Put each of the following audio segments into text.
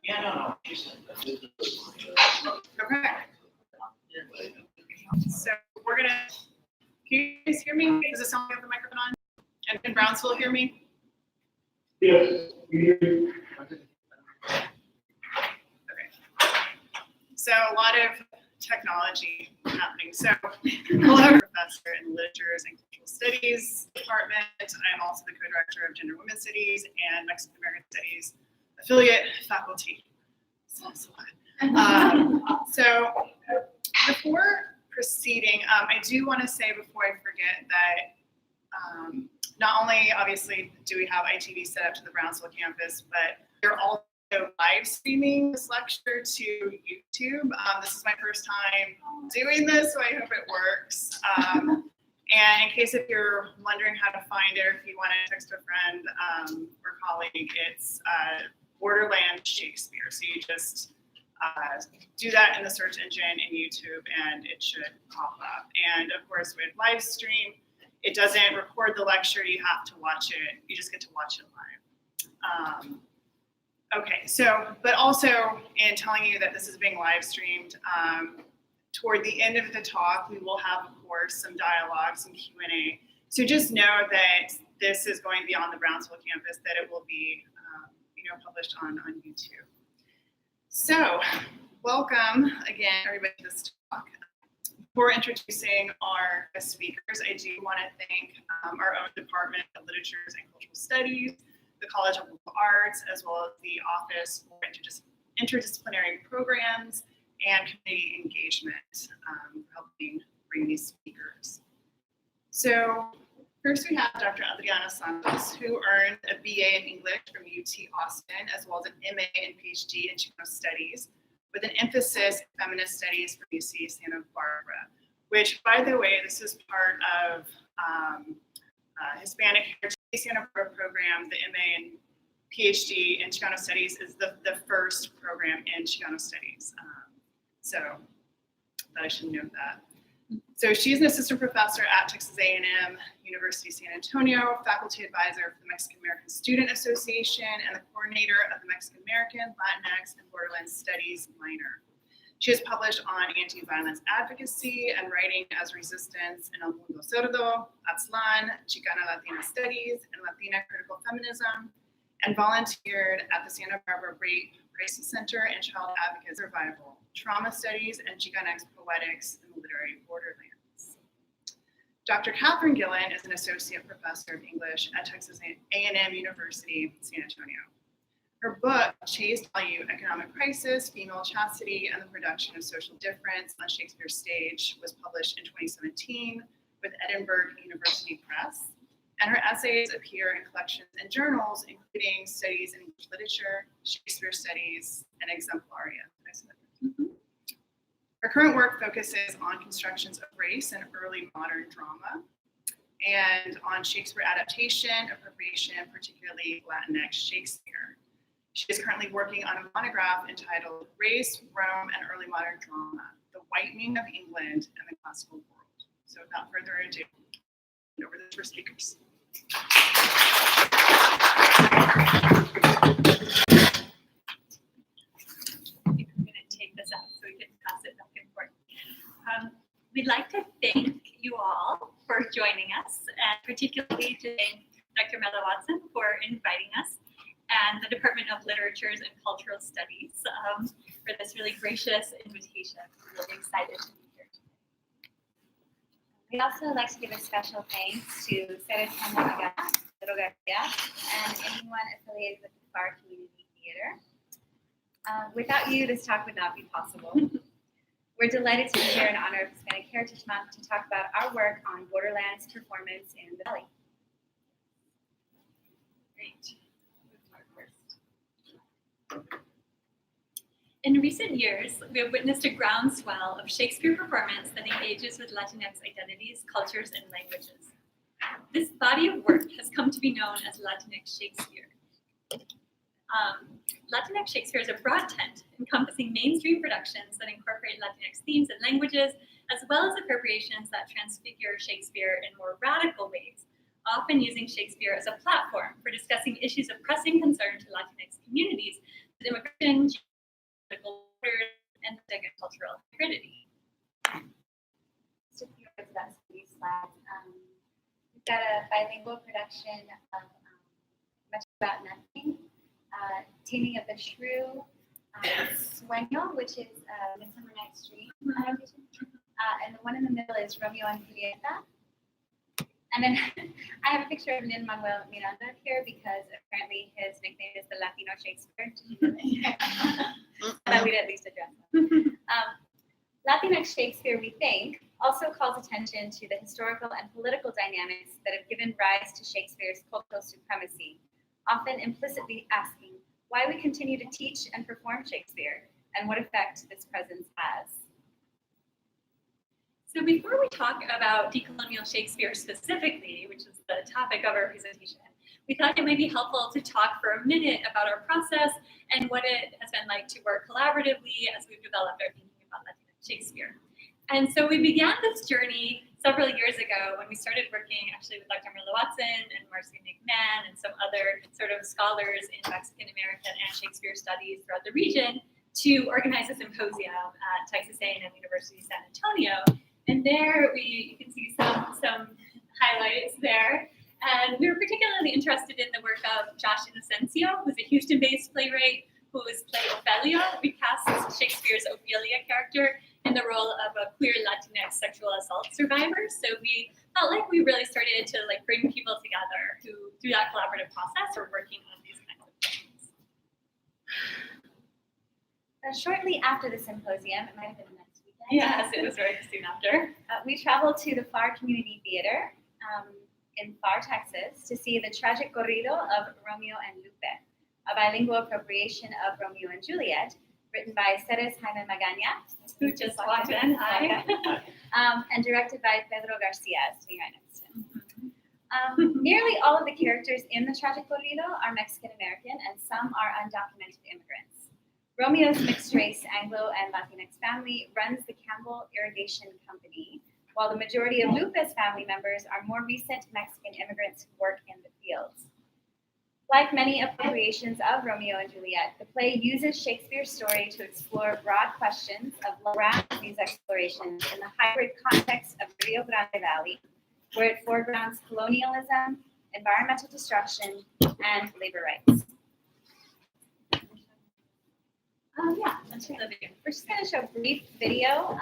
Yeah, no. Okay. So we're gonna. Can you guys hear me? Does it sound like I have the microphone on? And can Brownsville hear me? Yes. Okay. So a lot of technology happening. So hello, professor in literatures and cultural studies department. I'm also the co-director of gender and women's studies and Mexican American studies affiliate faculty. So before proceeding, I do want to say before I forget that not only obviously do we have ITV set up to the Brownsville campus, but they're also live streaming this lecture to YouTube. This is my first time doing this, so I hope it works. And in case if you're wondering how to find it, or if you want to text a friend or colleague, it's Borderlands Shakespeare. So you just do that in the search engine in YouTube and it should pop up. And of course with live stream, it doesn't record the lecture, you have to watch it, you just get to watch it live. Okay, so, but also in telling you that this is being live streamed, toward the end of the talk, we will have, of course, some dialogue, some Q&A. So just know that this is going to be on the Brownsville campus, that it will be published on YouTube. So, welcome again, everybody, to this talk. Before introducing our guest speakers, I do want to thank our own Department of Literatures and Cultural Studies, the College of Liberal Arts, as well as the Office for Interdisciplinary Programs and Community Engagement for helping bring these speakers. So, first we have Dr. Adriana Santos, who earned a BA in English from UT Austin, as well as an MA and PhD in Chicano Studies, with an emphasis in feminist studies from UC Santa Barbara, which, by the way, this is part of Hispanic Heritage Santa Barbara program. The MA and PhD in Chicano Studies is the first program in Chicano Studies. So I should note that. So she's an assistant professor at Texas A&M University San Antonio, faculty advisor for the Mexican American Student Association, and the coordinator of the Mexican American, Latinx, and Borderlands Studies minor. She has published on anti-violence advocacy and writing as Resistance in El Mundo Sordo, Aztlán, Chicana Latina Studies, and Latina Critical Feminism, and volunteered at the Santa Barbara Rape Crisis Center and Child Advocate Survival, Trauma Studies, and Chicanx Poetics in the Literary Borderlands. Dr. Catherine Gillen is an associate professor of English at Texas A&M University, San Antonio. Her book, Chase Value, Economic Crisis, Female Chastity, and the Production of Social Difference on Shakespeare's Stage, was published in 2017 with Edinburgh University Press. And her essays appear in collections and journals, including Studies in English Literature, Shakespeare Studies, and Exemplaria. Her current work focuses on constructions of race and early modern drama, and on Shakespeare adaptation, appropriation, particularly Latinx Shakespeare. She is currently working on a monograph entitled Race, Rome, and Early Modern Drama, the Whitening of England and the Classical World. So without further ado, over to our speakers. I'm going to take this out so we can pass it back and forth. We'd like to thank you all for joining us, and particularly to thank Dr. Mela Watson for inviting us, and the Department of Literatures and Cultural Studies for this really gracious invitation. We're really excited to be here today. We'd also like to give a special thanks to Sarah Garcia and anyone affiliated with the FAR Community Theater. Without you, this talk would not be possible. We're delighted to be here in honor of Hispanic Heritage Month to talk about our work on Borderlands performance in the Valley. Great. In recent years, we have witnessed a groundswell of Shakespeare performance that engages with Latinx identities, cultures, and languages. This body of work has come to be known as Latinx Shakespeare. Latinx Shakespeare is a broad tent encompassing mainstream productions that incorporate Latinx themes and languages, as well as appropriations that transfigure Shakespeare in more radical ways, often using Shakespeare as a platform for discussing issues of pressing concern to Latinx communities, immigration, geopolitical borders, and cultural hybridity. Just a few words about some of these slides. We've got a bilingual production of Much About Nothing, Taming of the Shrew, Sueño, which is Midsummer Night's Dream adaptation. And the one in the middle is Romeo and Julieta. And then I have a picture of Lin-Manuel Miranda here because apparently his nickname is the Latino Shakespeare. I thought we'd at least address that. Latinx Shakespeare, we think, also calls attention to the historical and political dynamics that have given rise to Shakespeare's cultural supremacy, often implicitly asking why we continue to teach and perform Shakespeare and what effect this presence has. So before we talk about decolonial Shakespeare specifically, which is the topic of our presentation, we thought it might be helpful to talk for a minute about our process and what it has been like to work collaboratively as we've developed our thinking about Latinx Shakespeare. And so we began this journey several years ago when we started working actually with Dr. Marla Watson and Marcy McMahon and some other sort of scholars in Mexican American and Shakespeare studies throughout the region to organize a symposium at Texas A&M University San Antonio. And there you can see some highlights there. And we were particularly interested in the work of Josh Inocencio, who's a Houston-based playwright who has played Ophelia. We cast Shakespeare's Ophelia character in the role of a queer Latinx sexual assault survivor. So we felt like we really started to bring people together who, through that collaborative process, are working on these kinds of things. Shortly after the symposium, it might have been the next weekend. Yes, it was very soon after. We traveled to the FAR Community Theater in FAR, Texas, to see the tragic corrido of Romeo and Lupe, a bilingual appropriation of Romeo and Juliet, written by Ceres Jaime Magaña, who just walked in. Hi. And directed by Pedro Garcia, sitting right next to him. Nearly all of the characters in the tragic corrido are Mexican American, and some are undocumented immigrants. Romeo's mixed-race Anglo and Latinx family runs the Campbell Irrigation Company, while the majority of Lupe's family members are more recent Mexican immigrants who work in the fields. Like many appropriations of Romeo and Juliet, the play uses Shakespeare's story to explore broad questions around these explorations in the hybrid context of the Rio Grande Valley, where it foregrounds colonialism, environmental destruction, and labor rights. Let's show the video. We're just going to show a brief video,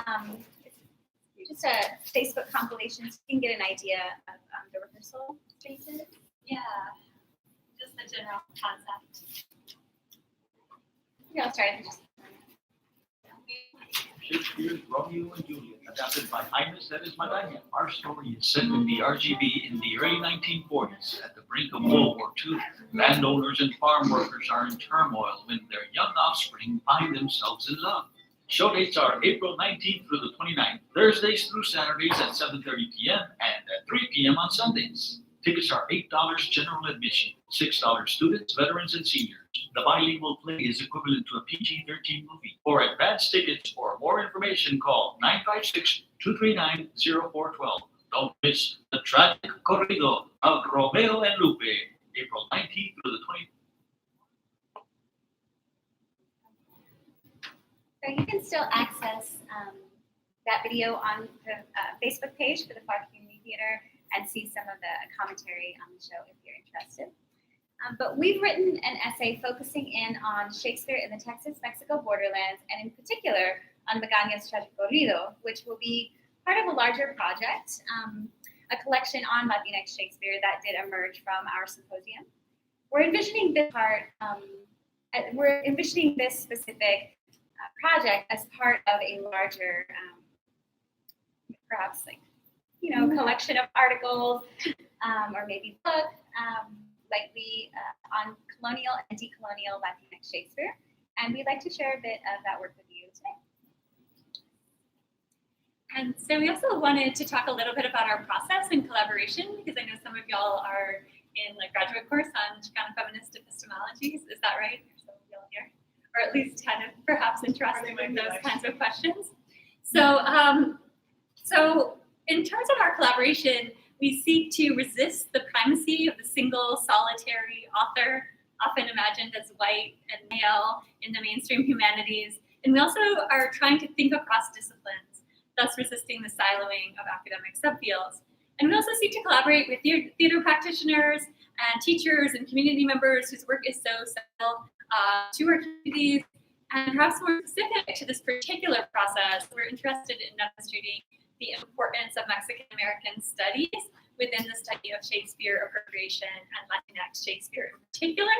just a Facebook compilation so you can get an idea of the rehearsal spaces. Yeah, just the general concept. Yeah, I'll start. Shakespeare's Romeo and Juliet, adapted by Jaime Ceres Magaña. Our story is set in the RGV in the early 1940s. At the brink of World War II, landowners and farm workers are in turmoil when their young offspring find themselves in love. Show dates are April 19th through the 29th, Thursdays through Saturdays at 7:30 p.m. and at 3 p.m. on Sundays. Tickets are $8 general admission, $6 students, veterans, and seniors. The bilingual play is equivalent to a PG-13 movie. For advance tickets or more information, call 956-239-0412. Don't miss the tragic corrido of Romeo and Lupe, April 19th through the 20th. So you can still access that video on the Facebook page for the FAR Community Theater and see some of the commentary on the show if you're interested. But we've written an essay focusing in on Shakespeare in the Texas-Mexico borderlands, and in particular on Magaña's tragic corrido, which will be part of a larger project, a collection on Latinx Shakespeare that did emerge from our symposium. We're envisioning this part, this specific project as part of a larger, perhaps collection of articles or maybe book, likely on colonial and decolonial Latinx Shakespeare. And we'd like to share a bit of that work with you today. And so we also wanted to talk a little bit about our process and collaboration, because I know some of y'all are in graduate course on Chicano feminist epistemologies. Is that right? Some of y'all here, or at least kind of perhaps interested in those kinds of questions. So, so in terms of our collaboration, we seek to resist the primacy of the single solitary author often imagined as white and male in the mainstream humanities. And we also are trying to think across disciplines, thus resisting the siloing of academic subfields. And we also seek to collaborate with theater practitioners and teachers and community members whose work is so central to our communities. And perhaps more specific to this particular process, we're interested in demonstrating the importance of Mexican American studies within the study of Shakespeare appropriation and Latinx Shakespeare in particular.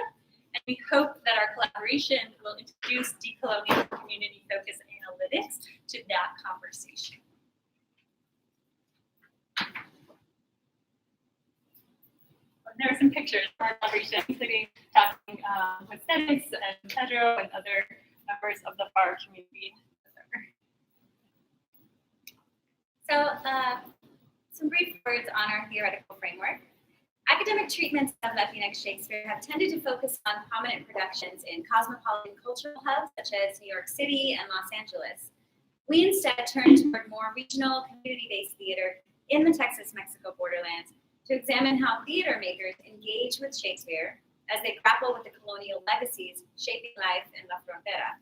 And we hope that our collaboration will introduce decolonial community-focused analytics to that conversation. There are some pictures of our collaboration, including talking with Dennis and Pedro and other members of the FAR community. So some brief words on our theoretical framework. Academic treatments of Latinx Shakespeare have tended to focus on prominent productions in cosmopolitan cultural hubs such as New York City and Los Angeles. We instead turn toward more regional, community-based theater in the Texas-Mexico borderlands to examine how theater makers engage with Shakespeare as they grapple with the colonial legacies shaping life in La Frontera.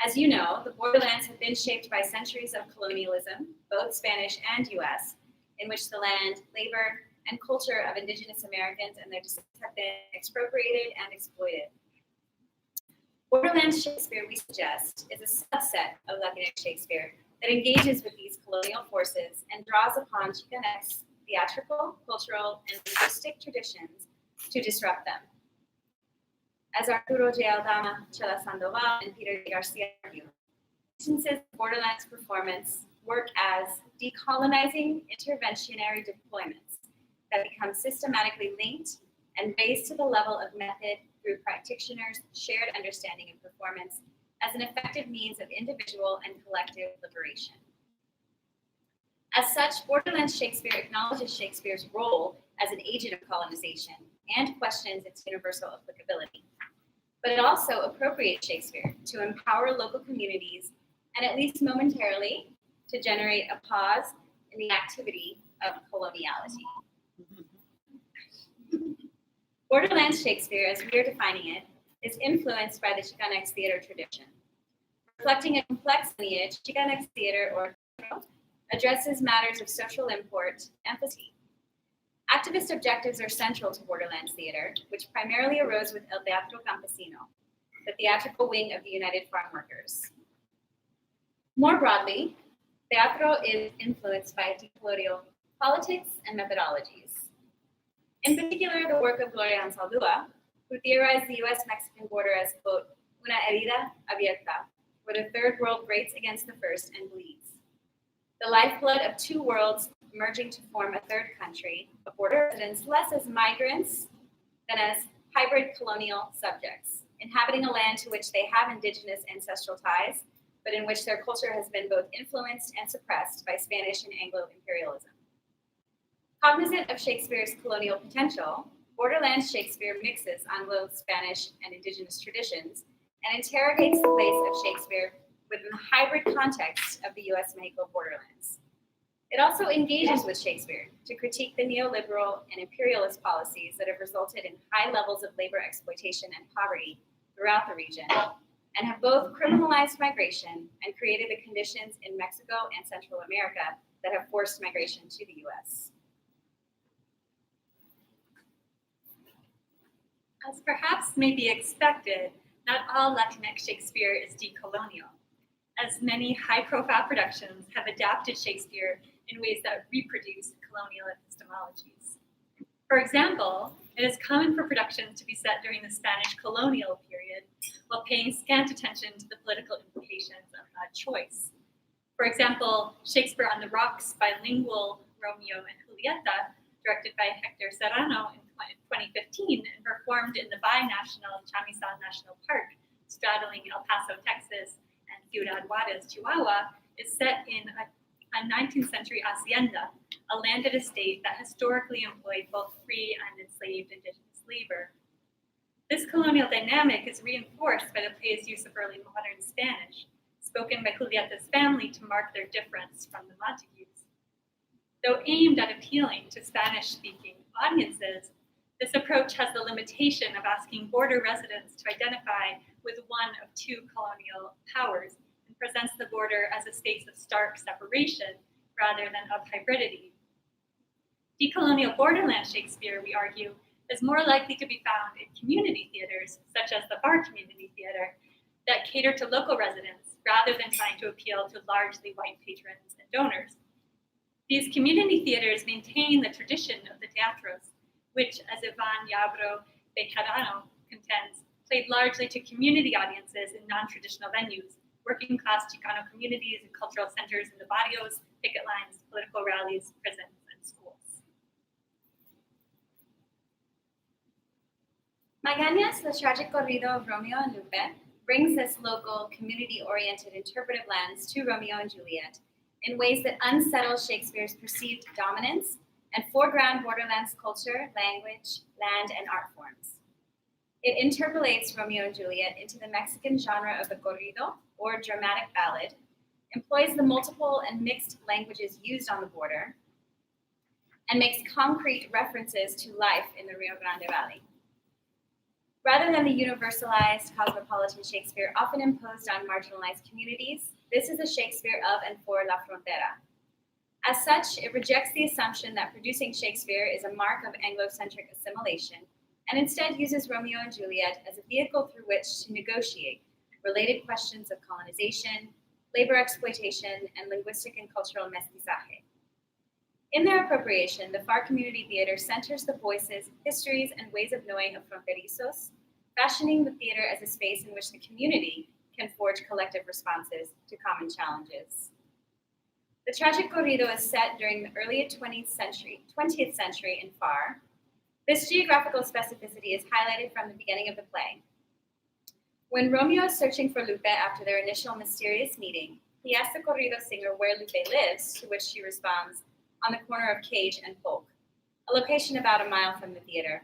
As you know, the borderlands have been shaped by centuries of colonialism, both Spanish and US, in which the land, labor, and culture of Indigenous Americans and their descendants have been expropriated and exploited. Borderlands Shakespeare, we suggest, is a subset of Latinx Shakespeare that engages with these colonial forces and draws upon Chicanx theatrical, cultural, and linguistic traditions to disrupt them. As Arturo J. Aldama, Chela Sandoval, and Peter de Garcia argue, instances of Borderlands performance work as decolonizing interventionary deployments that become systematically linked and raised to the level of method through practitioners' shared understanding of performance as an effective means of individual and collective liberation. As such, Borderlands Shakespeare acknowledges Shakespeare's role as an agent of colonization and questions its universal applicability. But it also appropriates Shakespeare to empower local communities and, at least momentarily, to generate a pause in the activity of coloniality. Borderlands Shakespeare, as we are defining it, is influenced by the Chicanx theater tradition. Reflecting a complex lineage, Chicanx theater, or addresses matters of social import and empathy. Activist objectives are central to Borderlands theater, which primarily arose with El Teatro Campesino, the theatrical wing of the United Farm Workers. More broadly, teatro is influenced by decolonial politics and methodologies. In particular, the work of Gloria Anzaldúa, who theorized the US-Mexican border as, quote, una herida abierta, where the third world grates against the first and bleeds. The lifeblood of two worlds merging to form a third country, a border residents less as migrants than as hybrid colonial subjects, inhabiting a land to which they have indigenous ancestral ties, but in which their culture has been both influenced and suppressed by Spanish and Anglo imperialism. Cognizant of Shakespeare's colonial potential, Borderlands Shakespeare mixes Anglo-Spanish and indigenous traditions and interrogates the place of Shakespeare within the hybrid context of the US-Mexico borderlands. It also engages with Shakespeare to critique the neoliberal and imperialist policies that have resulted in high levels of labor exploitation and poverty throughout the region, and have both criminalized migration and created the conditions in Mexico and Central America that have forced migration to the US. As perhaps may be expected, not all Latinx Shakespeare is decolonial, as many high-profile productions have adapted Shakespeare in ways that reproduce colonial epistemologies. For example, it is common for productions to be set during the Spanish colonial period while paying scant attention to the political implications of that choice. For example, Shakespeare on the Rocks, bilingual Romeo and Julieta, directed by Hector Serrano in 2015 and performed in the binational Chamizal National Park, straddling El Paso, Texas, and Ciudad Juarez, Chihuahua, is set in a 19th century hacienda, a landed estate that historically employed both free and enslaved indigenous labor. This colonial dynamic is reinforced by the play's use of early modern Spanish, spoken by Julieta's family to mark their difference from the Montagues. Though aimed at appealing to Spanish-speaking audiences, This approach has the limitation of asking border residents to identify with one of two colonial powers and presents the border as a space of stark separation rather than of hybridity. Decolonial Borderlands Shakespeare, we argue, is more likely to be found in community theaters, such as the Bar Community Theater, that cater to local residents rather than trying to appeal to largely white patrons and donors. These community theaters maintain the tradition of the teatros, which, as Ivan Yabro Bejarano contends, played largely to community audiences in non-traditional venues, working-class Chicano communities and cultural centers in the barrios, picket lines, political rallies, prisons, and schools. Magañas, the tragic corrido of Romeo and Lupe, brings this local, community-oriented interpretive lens to Romeo and Juliet in ways that unsettle Shakespeare's perceived dominance and foreground Borderlands culture, language, land, and art forms. It interpolates Romeo and Juliet into the Mexican genre of the corrido, or dramatic ballad, employs the multiple and mixed languages used on the border, and makes concrete references to life in the Rio Grande Valley. Rather than the universalized cosmopolitan Shakespeare often imposed on marginalized communities, this is a Shakespeare of and for La Frontera. As such, it rejects the assumption that producing Shakespeare is a mark of Anglo-centric assimilation, and instead uses Romeo and Juliet as a vehicle through which to negotiate related questions of colonization, labor exploitation, and linguistic and cultural mestizaje. In their appropriation, the FAR Community Theater centers the voices, histories, and ways of knowing of fronterizos, fashioning the theater as a space in which the community can forge collective responses to common challenges. The tragic corrido is set during the early 20th century in FAR. This geographical specificity is highlighted from the beginning of the play. When Romeo is searching for Lupe after their initial mysterious meeting, he asks the corrido singer where Lupe lives, to which she responds, on the corner of Cage and Polk, a location about a mile from the theater.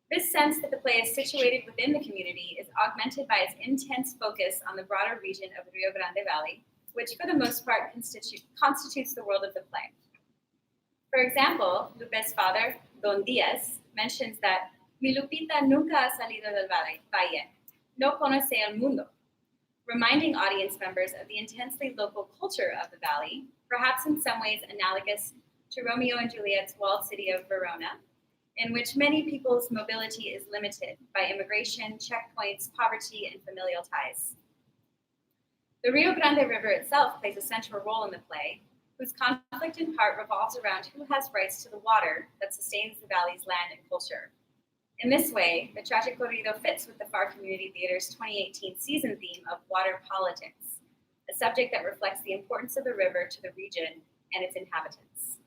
This sense that the play is situated within the community is augmented by its intense focus on the broader region of the Rio Grande Valley, which for the most part constitutes the world of the play. For example, Lupe's father, Don Diaz, mentions that "Mi Lupita nunca ha salido del valle, no conoce el mundo," reminding audience members of the intensely local culture of the valley, perhaps in some ways analogous to Romeo and Juliet's walled city of Verona, in which many people's mobility is limited by immigration, checkpoints, poverty, and familial ties. The Rio Grande River itself plays a central role in the play, whose conflict in part revolves around who has rights to the water that sustains the valley's land and culture. In this way, the tragic corrido fits with the FAR Community Theater's 2018 season theme of water politics, a subject that reflects the importance of the river to the region and its inhabitants.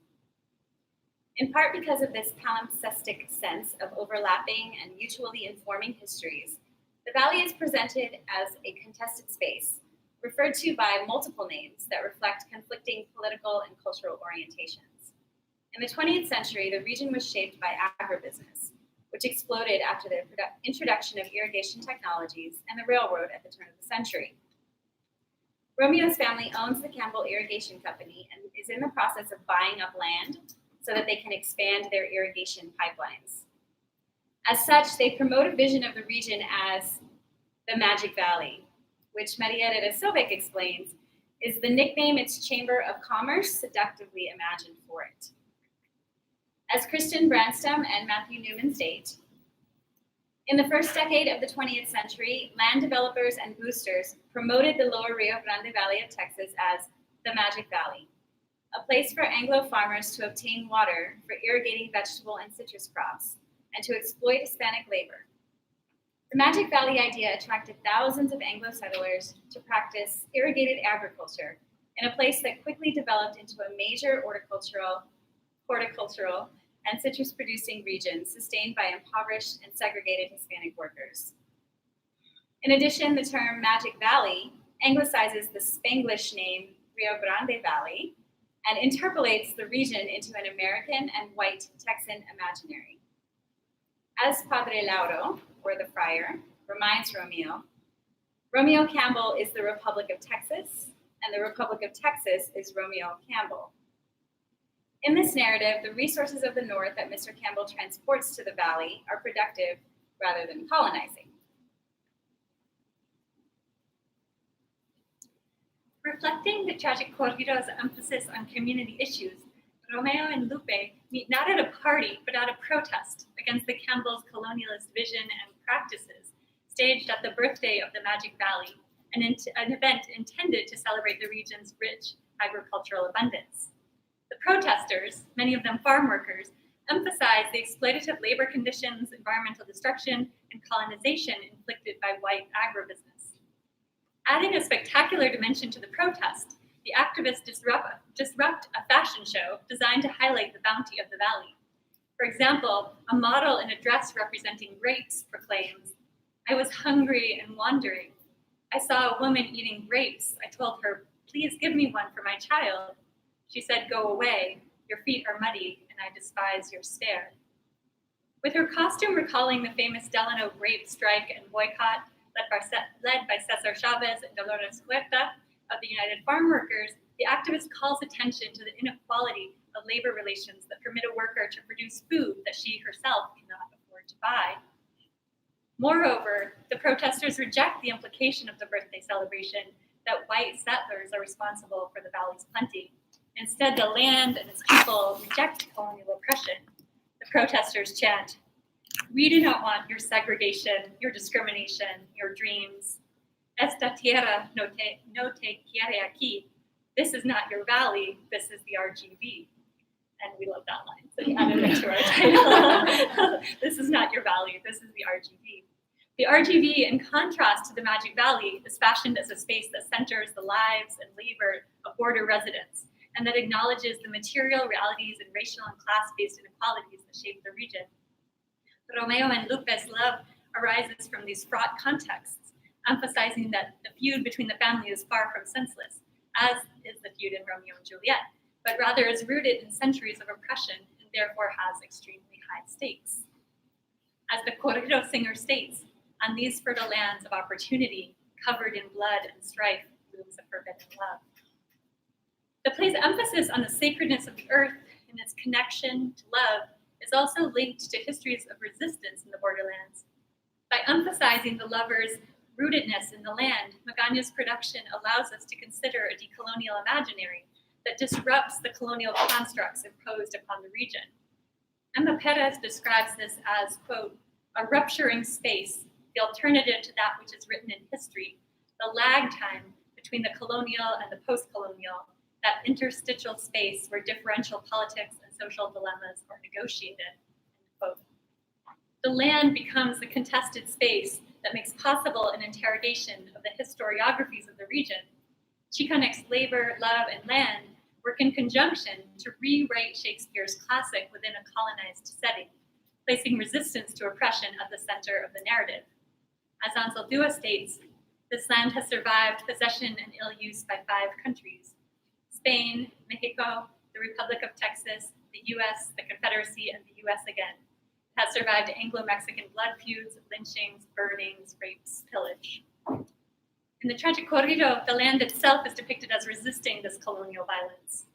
In part because of this palimpsestic sense of overlapping and mutually informing histories, the valley is presented as a contested space, referred to by multiple names that reflect conflicting political and cultural orientations. In the 20th century, the region was shaped by agribusiness, which exploded after the introduction of irrigation technologies and the railroad at the turn of the century. Romeo's family owns the Campbell Irrigation Company and is in the process of buying up land so that they can expand their irrigation pipelines. As such, they promote a vision of the region as the Magic Valley, which Marietta de Sobek explains is the nickname its Chamber of Commerce seductively imagined for it. As Kristen Branstam and Matthew Newman state, in the first decade of the 20th century, land developers and boosters promoted the lower Rio Grande Valley of Texas as the Magic Valley, a place for Anglo farmers to obtain water for irrigating vegetable and citrus crops and to exploit Hispanic labor. The Magic Valley idea attracted thousands of Anglo settlers to practice irrigated agriculture in a place that quickly developed into a major horticultural and citrus-producing region sustained by impoverished and segregated Hispanic workers. In addition, the term Magic Valley anglicizes the Spanglish name Rio Grande Valley and interpolates the region into an American and white Texan imaginary. As Padre Lauro, or the friar, reminds Romeo, Romeo Campbell is the Republic of Texas, and the Republic of Texas is Romeo Campbell. In this narrative, the resources of the North that Mr. Campbell transports to the Valley are productive rather than colonizing. Reflecting the tragic corrido's emphasis on community issues, Romeo and Lupe meet not at a party, but at a protest against the Campbell's colonialist vision and practices, staged at the birthday of the Magic Valley, an event intended to celebrate the region's rich agricultural abundance. The protesters, many of them farm workers, emphasize the exploitative labor conditions, environmental destruction, and colonization inflicted by white agribusiness. Adding a spectacular dimension to the protest, the activists disrupt a fashion show designed to highlight the bounty of the valley. For example, a model in a dress representing grapes proclaims, "I was hungry and wandering. I saw a woman eating grapes. I told her, 'Please give me one for my child.' She said, 'Go away. Your feet are muddy, and I despise your stare.'" With her costume recalling the famous Delano grape strike and boycott led by Cesar Chavez and Dolores Huerta of the United Farm Workers, the activist calls attention to the inequality of labor relations that permit a worker to produce food that she herself cannot afford to buy. Moreover, the protesters reject the implication of the birthday celebration that white settlers are responsible for the valley's plenty. Instead, the land and its people reject colonial oppression. The protesters chant, "We do not want your segregation, your discrimination, your dreams. Esta tierra no te quiere aquí. This is not your valley, this is the RGV." And we love that line, so we added it to our title. This is not your valley, this is the RGV. The RGV, in contrast to the Magic Valley, is fashioned as a space that centers the lives and labor of border residents, and that acknowledges the material realities and racial and class-based inequalities that shape the region. Romeo and Lupe's love arises from these fraught contexts, emphasizing that the feud between the family is far from senseless, as is the feud in Romeo and Juliet, but rather is rooted in centuries of oppression and therefore has extremely high stakes. As the corrido singer states, "On these fertile lands of opportunity, covered in blood and strife, blooms a forbidden love." The play's emphasis on the sacredness of the earth and its connection to love is also linked to histories of resistance in the borderlands. By emphasizing the lovers' rootedness in the land, Magaña's production allows us to consider a decolonial imaginary that disrupts the colonial constructs imposed upon the region. Emma Perez describes this as, quote, "a rupturing space, the alternative to that which is written in history, the lag time between the colonial and the post-colonial, that interstitial space where differential politics and social dilemmas are negotiated," end quote. The land becomes the contested space that makes possible an interrogation of the historiographies of the region. Chicanx labor, love, and land work in conjunction to rewrite Shakespeare's classic within a colonized setting, placing resistance to oppression at the center of the narrative. As Anzaldúa states, this land has survived possession and ill use by 5 countries: Spain, Mexico, the Republic of Texas, the US, the Confederacy, and the US again. It has survived Anglo-Mexican blood feuds, lynchings, burnings, rapes, pillage. In the tragic corrido, the land itself is depicted as resisting this colonial violence.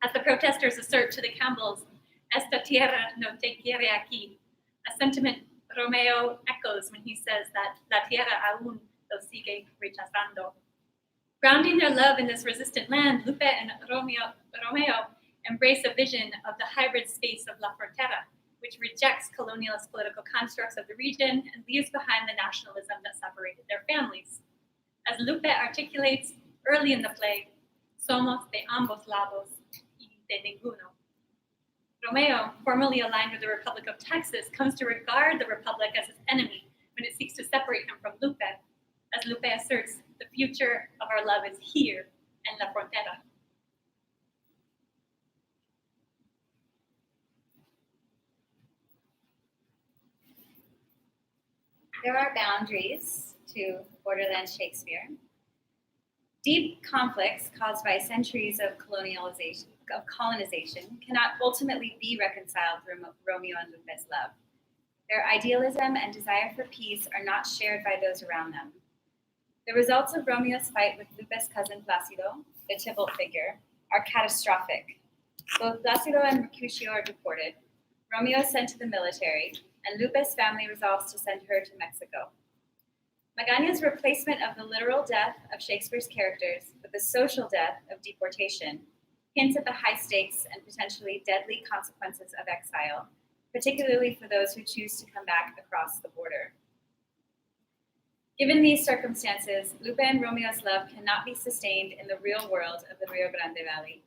As the protesters assert to the Campbells, "Esta tierra no te quiere aquí," a sentiment Romeo echoes when he says that la tierra aún lo sigue rechazando. Grounding their love in this resistant land, Lupe and Romeo embrace a vision of the hybrid space of La Frontera, which rejects colonialist political constructs of the region and leaves behind the nationalism that separated their families. As Lupe articulates early in the play, "Somos de ambos lados y de ninguno." Romeo, formerly aligned with the Republic of Texas, comes to regard the Republic as his enemy when it seeks to separate him from Lupe. As Lupe asserts, "The future of our love is here in La Frontera." There are boundaries to Borderlands Shakespeare. Deep conflicts caused by centuries of colonization cannot ultimately be reconciled through Romeo and Lupe's love. Their idealism and desire for peace are not shared by those around them. The results of Romeo's fight with Lupe's cousin Plácido, the Tybalt figure, are catastrophic. Both Placido and Mercutio are deported. Romeo is sent to the military, and Lupe's family resolves to send her to Mexico. Magaña's replacement of the literal death of Shakespeare's characters with the social death of deportation hints at the high stakes and potentially deadly consequences of exile, particularly for those who choose to come back across the border. Given these circumstances, Lupe and Romeo's love cannot be sustained in the real world of the Rio Grande Valley.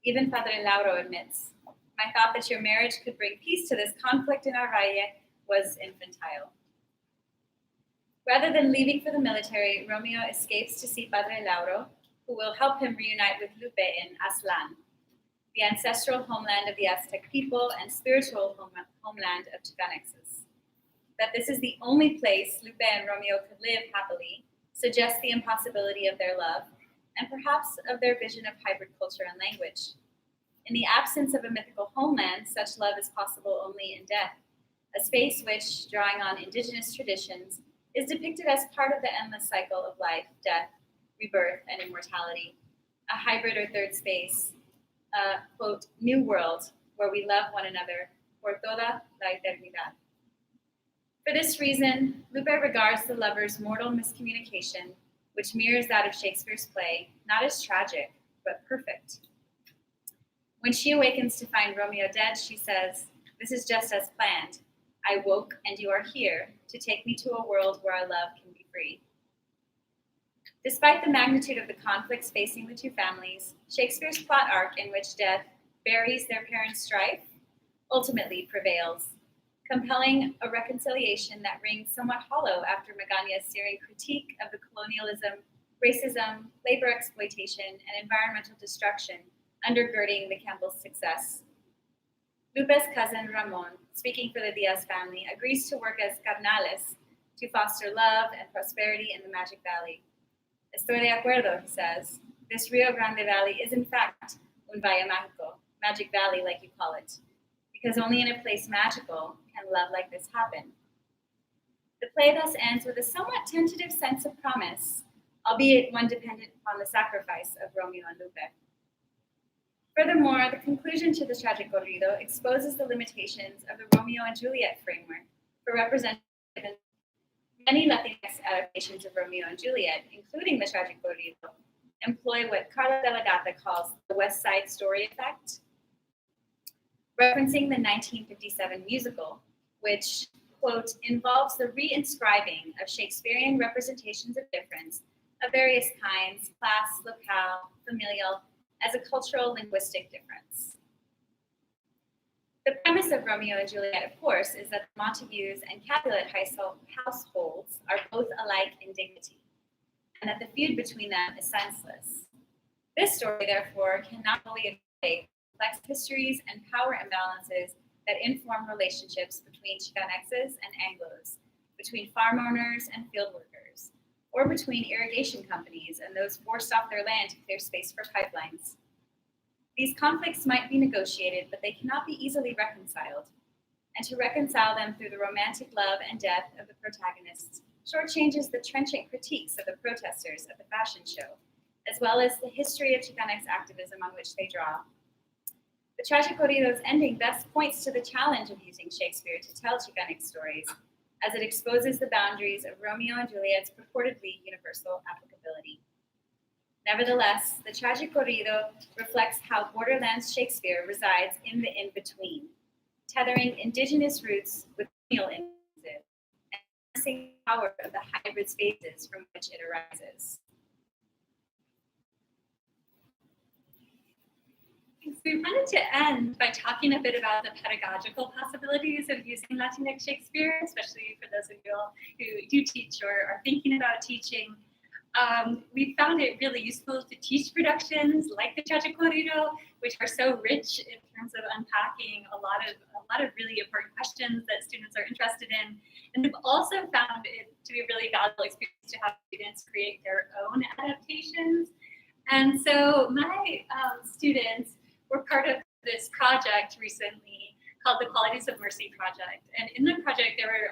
Even Padre Lauro admits, "My thought that your marriage could bring peace to this conflict in our valle was infantile." Rather than leaving for the military, Romeo escapes to see Padre Lauro, who will help him reunite with Lupe in Aztlán, the ancestral homeland of the Aztec people and spiritual homeland of Chicanxes. That this is the only place Lupe and Romeo could live happily suggests the impossibility of their love and perhaps of their vision of hybrid culture and language. In the absence of a mythical homeland, such love is possible only in death, a space which, drawing on indigenous traditions, is depicted as part of the endless cycle of life, death, rebirth, and immortality, a hybrid or third space, a, quote, new world where we love one another por toda la eternidad. For this reason, Lupe regards the lovers' mortal miscommunication, which mirrors that of Shakespeare's play, not as tragic, but perfect. When she awakens to find Romeo dead, she says, "This is just as planned. I woke and you are here to take me to a world where our love can be free." Despite the magnitude of the conflicts facing the two families, Shakespeare's plot arc in which death buries their parents' strife ultimately prevails, compelling a reconciliation that rings somewhat hollow after Magaña's searing critique of the colonialism, racism, labor exploitation, and environmental destruction undergirding the Campbell's success. Lupe's cousin Ramon, speaking for the Diaz family, agrees to work as carnales to foster love and prosperity in the Magic Valley. "Estoy de acuerdo," he says. "This Rio Grande Valley is in fact un valle mágico, Magic Valley like you call it, because only in a place magical can love like this happen." The play thus ends with a somewhat tentative sense of promise, albeit one dependent upon the sacrifice of Romeo and Lupe. Furthermore, the conclusion to the tragic corrido exposes the limitations of the Romeo and Juliet framework for representing many Latinx adaptations of Romeo and Juliet, including the tragic corrido, employ what Carla de la Gata calls the West Side Story effect, referencing the 1957 musical, which, quote, involves the reinscribing of Shakespearean representations of difference of various kinds, class, locale, familial, as a cultural linguistic difference. The premise of Romeo and Juliet, of course, is that the Montagues and Capulet households are both alike in dignity, and that the feud between them is senseless. This story, therefore, cannot fully equate complex histories and power imbalances that inform relationships between Chicanxes and Anglos, between farm owners and field workers, or between irrigation companies and those forced off their land to clear space for pipelines. These conflicts might be negotiated, but they cannot be easily reconciled. And to reconcile them through the romantic love and death of the protagonists shortchanges the trenchant critiques of the protesters at the fashion show, as well as the history of Chicanx activism on which they draw. The tragic corrido's ending thus points to the challenge of using Shakespeare to tell Chicanx stories, as it exposes the boundaries of Romeo and Juliet's purportedly universal applicability. Nevertheless, the tragic corrido reflects how Borderlands Shakespeare resides in the in-between, tethering indigenous roots with colonial influences and harnessing the power of the hybrid spaces from which it arises. So we wanted to end by talking a bit about the pedagogical possibilities of using Latinx Shakespeare, especially for those of you all who do teach or are thinking about teaching. We found it really useful to teach productions like the Tragic Corrido, which are so rich in terms of unpacking a lot of really important questions that students are interested in. And we've also found it to be a really valuable experience to have students create their own adaptations. And so my students were part of this project recently called the Qualities of Mercy Project. And in the project, there were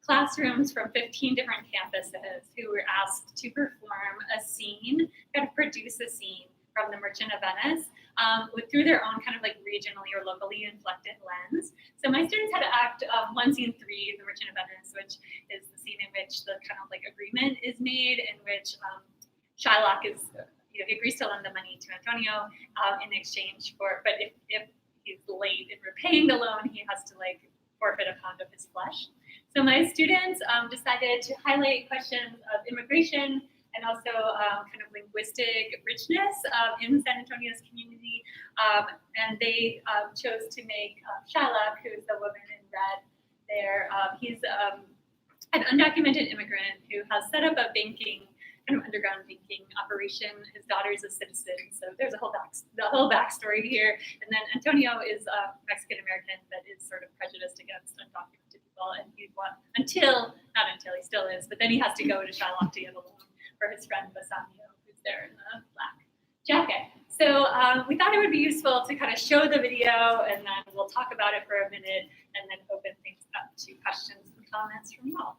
classrooms from 15 different campuses who were asked to perform a scene, kind of produce a scene from The Merchant of Venice through their own kind of like regionally or locally inflected lens. So my students had to act one scene 3, The Merchant of Venice, which is the scene in which the kind of like agreement is made, in which Shylock is, he agrees to lend the money to Antonio in exchange for, but if he's late in repaying the loan, he has to like forfeit a pound of his flesh. So my students decided to highlight questions of immigration and also kind of linguistic richness in San Antonio's community. And they chose to make Shylock, who is the woman in red there, he's an undocumented immigrant who has set up a banking, kind of underground banking operation. His daughter's a citizen, so there's the whole backstory here. And then Antonio is Mexican American that is sort of prejudiced against undocumented people, and he not until he still is, but then he has to go to Shylock to get a loan for his friend Bassanio, who's there in the black jacket. So we thought it would be useful to kind of show the video, and then we'll talk about it for a minute, and then open things up to questions and comments from you all.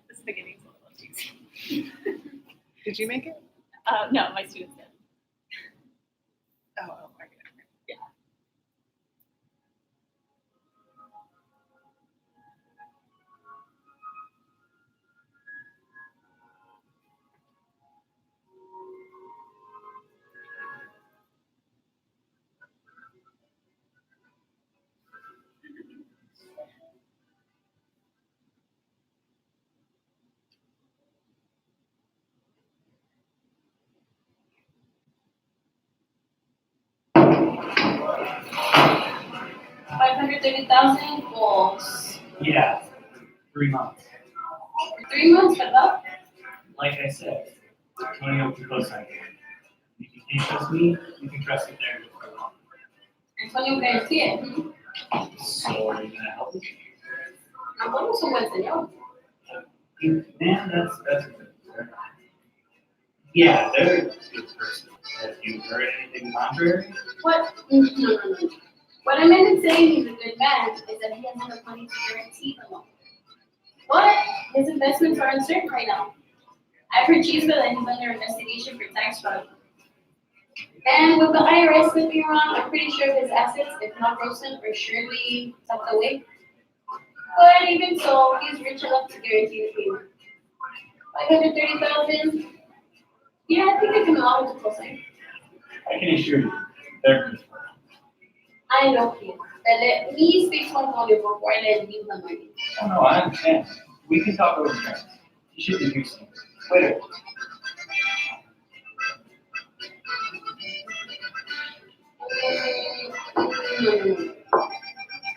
This beginning's a little cheesy. Did you make it? No, my students did. Oh, okay. Yeah. $530,000 goals. Yeah, 3 months. 3 months, ¿verdad? Like I said, Antonio can co-sign. If you can't trust me, you can trust the therapist for long. Antonio García. So are you gonna help me? Antonio es un buen señor. Man, that's a good person. Yeah, they're a good person. Have you heard anything contrary? What? No. What I meant in saying he's a good man is that he has enough money to guarantee the loan. But his investments are uncertain right now. I've heard Chispa that he's under investigation for tax fraud. And with the IRS slipping around, I'm pretty sure his assets, if not frozen, are surely tucked away. But even so, he's rich enough to guarantee the payment. 530,000. Yeah, I think I can allow him to co-sign. I can assure you, they're good. I know him. And let me speak to Antonio before I let him the money. Oh no, I understand. We can talk over there. You should be here soon. Wait.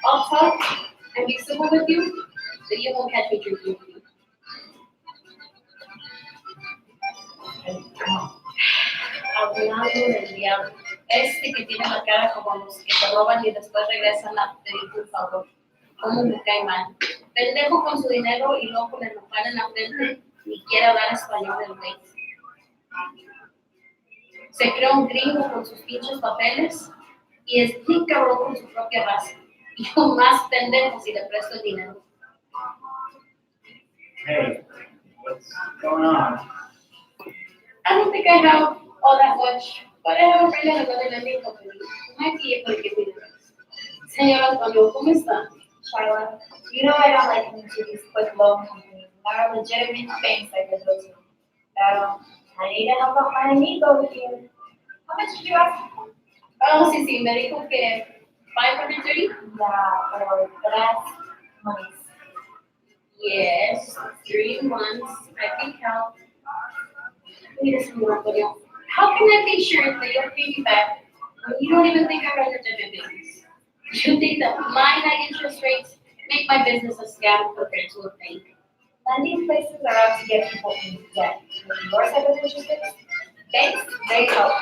I'll talk and be civil with you, but you won't catch me drinking with you. Hablando del diablo. Que tiene la cara como los que te roban y después regresan a pedir por favor. ¿Cómo me cae mal? Pendejo con su dinero y luego con el nopal en la frente, ni quiere hablar español del güey. Se cree un gringo con sus pinches papeles y es bien cabrón con su propia raza. Y yo más pendejo si le presto el dinero. Hey, what's going on? I don't think I have all that much, but I have a friend at another lending company who might be able to give me the rest. Señor Antonio, ¿cómo está? Charlotte, you know I don't like going to these quick loan companies. There are legitimate banks I could go to. I need to help out my amigo over here. How much did you ask for? Oh, sí, me dijo que 530? Yeah, for the last monies. Yes, 3 months. I can help. Wait a second, Antonio. How can I be sure that you'll pay me back when you don't even think I run legitimate business? You think that my high interest rates make my business a scam compared to a bank? Lending places are out to get people in debt. With your type of interest rates, banks, they help.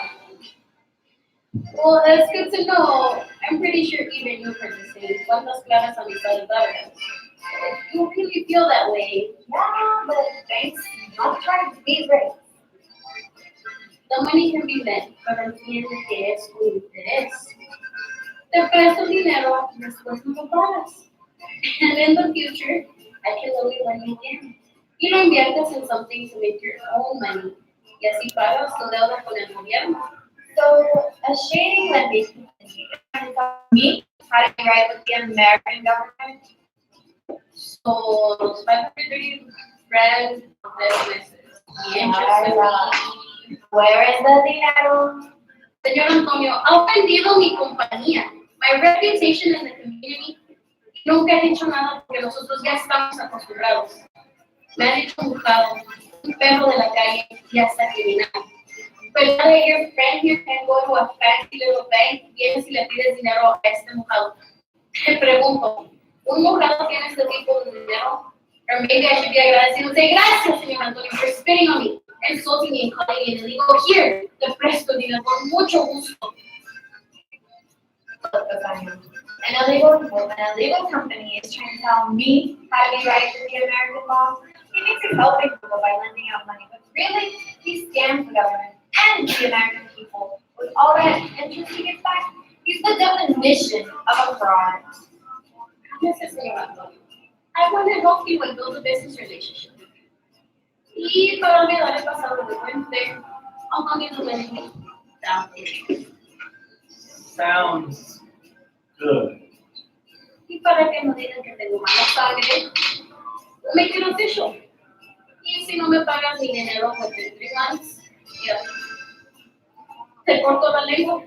Well, that's good to know. I'm pretty sure even you heard the same. ¿Cuántas claras han estado dadas? If you really feel that way, Yeah, but banks don't charge these rates. the money can be lent, pero entiende que es un interés. Te presto dinero, después no lo pagas. And in the future, I can love you when you can. Y lo inviertes in something to make your own money. Y así pagas tu deuda con el gobierno. So a shading lending company is trying to tell me how to write with the American government. So los 530 brands of businesses. Y interest Where is the dinero? Señor Antonio, ha ofendido mi compañía, my reputation in the community. Nunca he dicho nada porque nosotros ya estamos acostumbrados. Me han dicho mojado, un perro de la calle y hasta criminal. But now that your friend here can go to a fancy little bank, vienes y le pides dinero a este mojado. Te pregunto, ¿un mojado tiene este tipo de dinero? Or maybe I should be agradecido and say, gracias, señor Antonio, for spitting on me, insulting me and calling me an illegal. Here, te presto dinero con mucho gusto. An illegal company is trying to tell me how to be right with the American law. He thinks he's helping people by lending out money, but really, he scams the government and the American people with all that interest he gets back. He's the definition of a fraud. Gracias, señor Antonio. I want to help you and build a business relationship. Y para olvidar el pasado de cuente, Antonio no me down here. Sounds good. Y para que no digan que tengo mala sangre, make it official. Y si no me pagas mi dinero within 3 months, mira, te corto la lengua.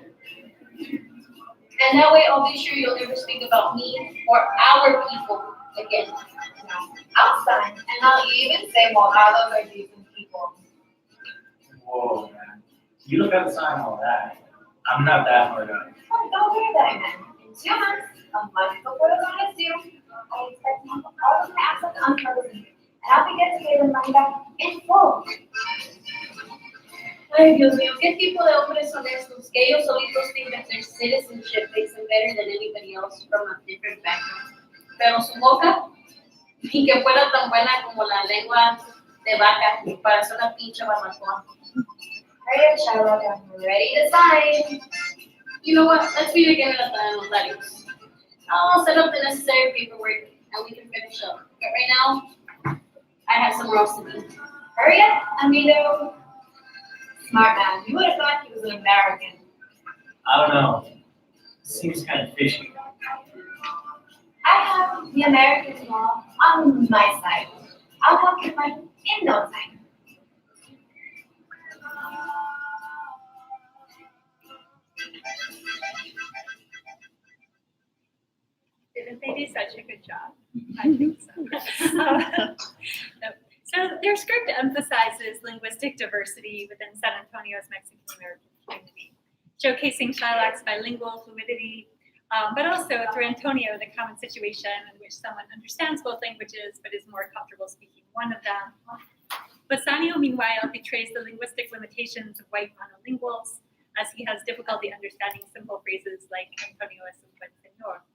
And that way I'll be sure you'll never speak about me or our people again. I'll sign, and I'll even say mojados are decent people. Whoa, man. You don't gotta sign all that. I'm not that hard up. Oh, don't worry about it, man. In 2 months, a month before the loan is due, I expect to have all of my assets unfrozen, and I'll begin to pay the money back in full. Ay, Dios mío, ¿qué tipo de hombres son estos? Que ellos solitos think that their citizenship makes them better than anybody else from a different background. Pero su boca, ni que fuera tan buena como la lengua de vaca para ser una pinche barbacoa. Hurry up, Shylock, I'm ready to sign. You know what? Let's meet again at the notarios. I'll set up the necessary paperwork and we can finish up. But right now, I have somewhere else to be. Hurry up, amigo. Smart man, you would have thought he was an American. I don't know. Seems kind of fishy. I have the American law on my side. I'll help you find in no time. Didn't they do such a good job? I think so. So their script emphasizes linguistic diversity within San Antonio's Mexican American community, showcasing Shylock's bilingual fluidity, but also through Antonio, the common situation in which someone understands both languages but is more comfortable speaking one of them. Bassanio, meanwhile, betrays the linguistic limitations of white monolinguals, as he has difficulty understanding simple phrases like Antonio es un buen señor.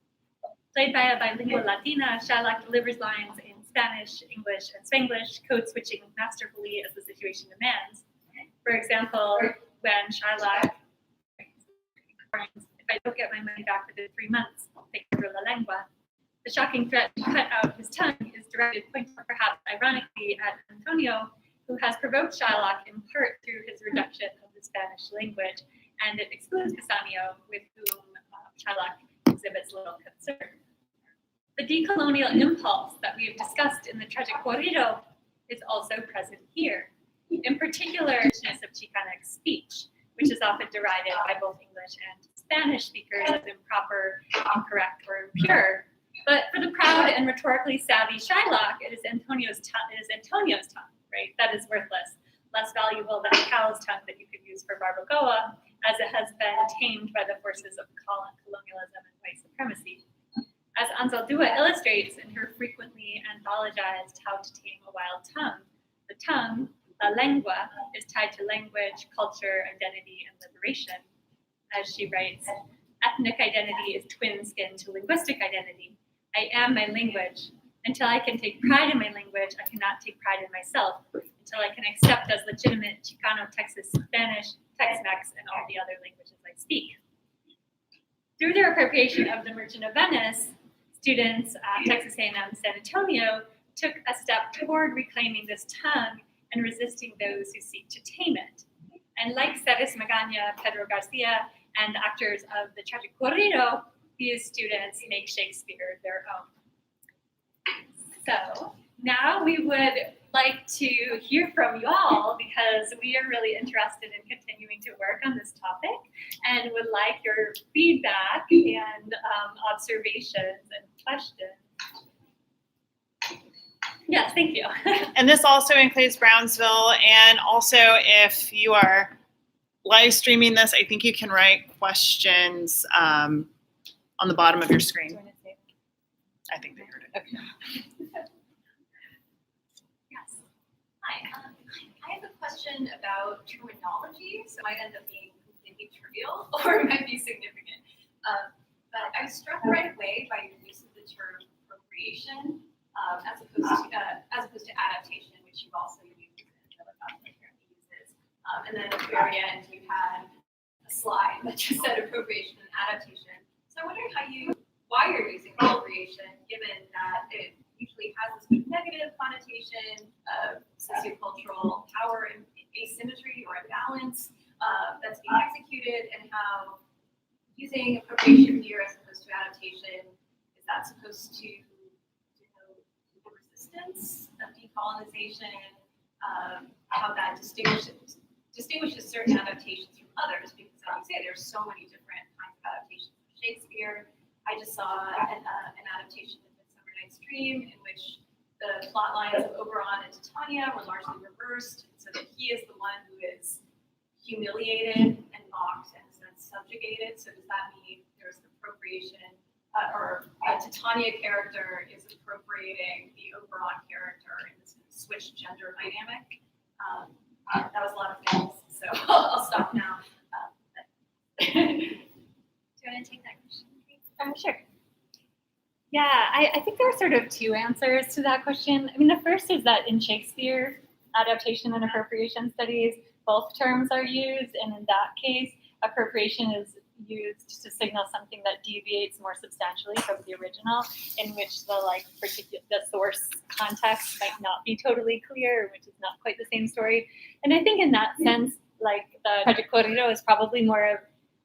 Played by a bilingual Latina, Shylock delivers lines in Spanish, English, and Spanglish, code switching masterfully as the situation demands. For example, when Shylock, if I don't get my money back within 3 months, I'll take over la lengua. The shocking threat to cut out his tongue is directed, perhaps ironically, at Antonio, who has provoked Shylock in part through his reduction of the Spanish language, and it excludes Bassanio, with whom Shylock exhibits little concern. The decolonial impulse that we have discussed in the tragic corrido is also present here. In particular, the richness of Chicanx speech, which is often derided by both English and Spanish speakers as improper, incorrect, or impure. But for the proud and rhetorically savvy Shylock, it is Antonio's tongue, right? That is worthless, less valuable than a cow's tongue that you could use for barbacoa, as it has been tamed by the forces of colonialism and white supremacy. As Anzaldúa illustrates in her frequently anthologized How to Tame a Wild Tongue, the tongue, la lengua, is tied to language, culture, identity, and liberation. As she writes, ethnic identity is twin-skinned to linguistic identity. I am my language. Until I can take pride in my language, I cannot take pride in myself. Until I can accept as legitimate Chicano, Texas, Spanish, Tex-Mex, and all the other languages I speak. Through their appropriation of the Merchant of Venice, students at Texas A&M San Antonio took a step toward reclaiming this tongue and resisting those who seek to tame it. And like Ceres Magaña, Pedro Garcia, and actors of the tragic corrido, these students make Shakespeare their own. So now we would like to hear from you all because we are really interested in continuing to work on this topic and would like your feedback and observations and questions. Yes, thank you. And this also includes Brownsville. And also, if you are live streaming this, I think you can write questions on the bottom of your screen. I think they heard it. Okay. Yes. Hi, I have a question about terminology, so it might end up being completely trivial or it might be significant. But I was struck right away by your use of the term appropriation as opposed to adaptation, which you've also used and apparently uses. And then at the very end, you had a slide that just said appropriation and adaptation. So I'm wondering why you're using appropriation, given that it usually has this negative connotation of sociocultural power and asymmetry or imbalance that's being executed, and how using appropriation here as opposed to adaptation, is that supposed to denote the resistance of decolonization, how that distinguishes certain adaptations from others, because as you say, there's so many different kinds of adaptations of Shakespeare. I just saw an adaptation of Midsummer Night's Dream in which the plot lines of Oberon and Titania were largely reversed, so that he is the one who is humiliated and mocked and then subjugated. So does that mean there's appropriation, or a Titania character is appropriating the Oberon character in this switched gender dynamic? That was a lot of things, so I'll stop now. Do you want to take that question? Sure. Yeah, I think there are sort of two answers to that question. I mean, the first is that in Shakespeare, adaptation and appropriation studies, both terms are used, and in that case, appropriation is used to signal something that deviates more substantially from the original, in which the source context might not be totally clear, which is not quite the same story. And I think in that sense, like the tragic corrido is probably more of,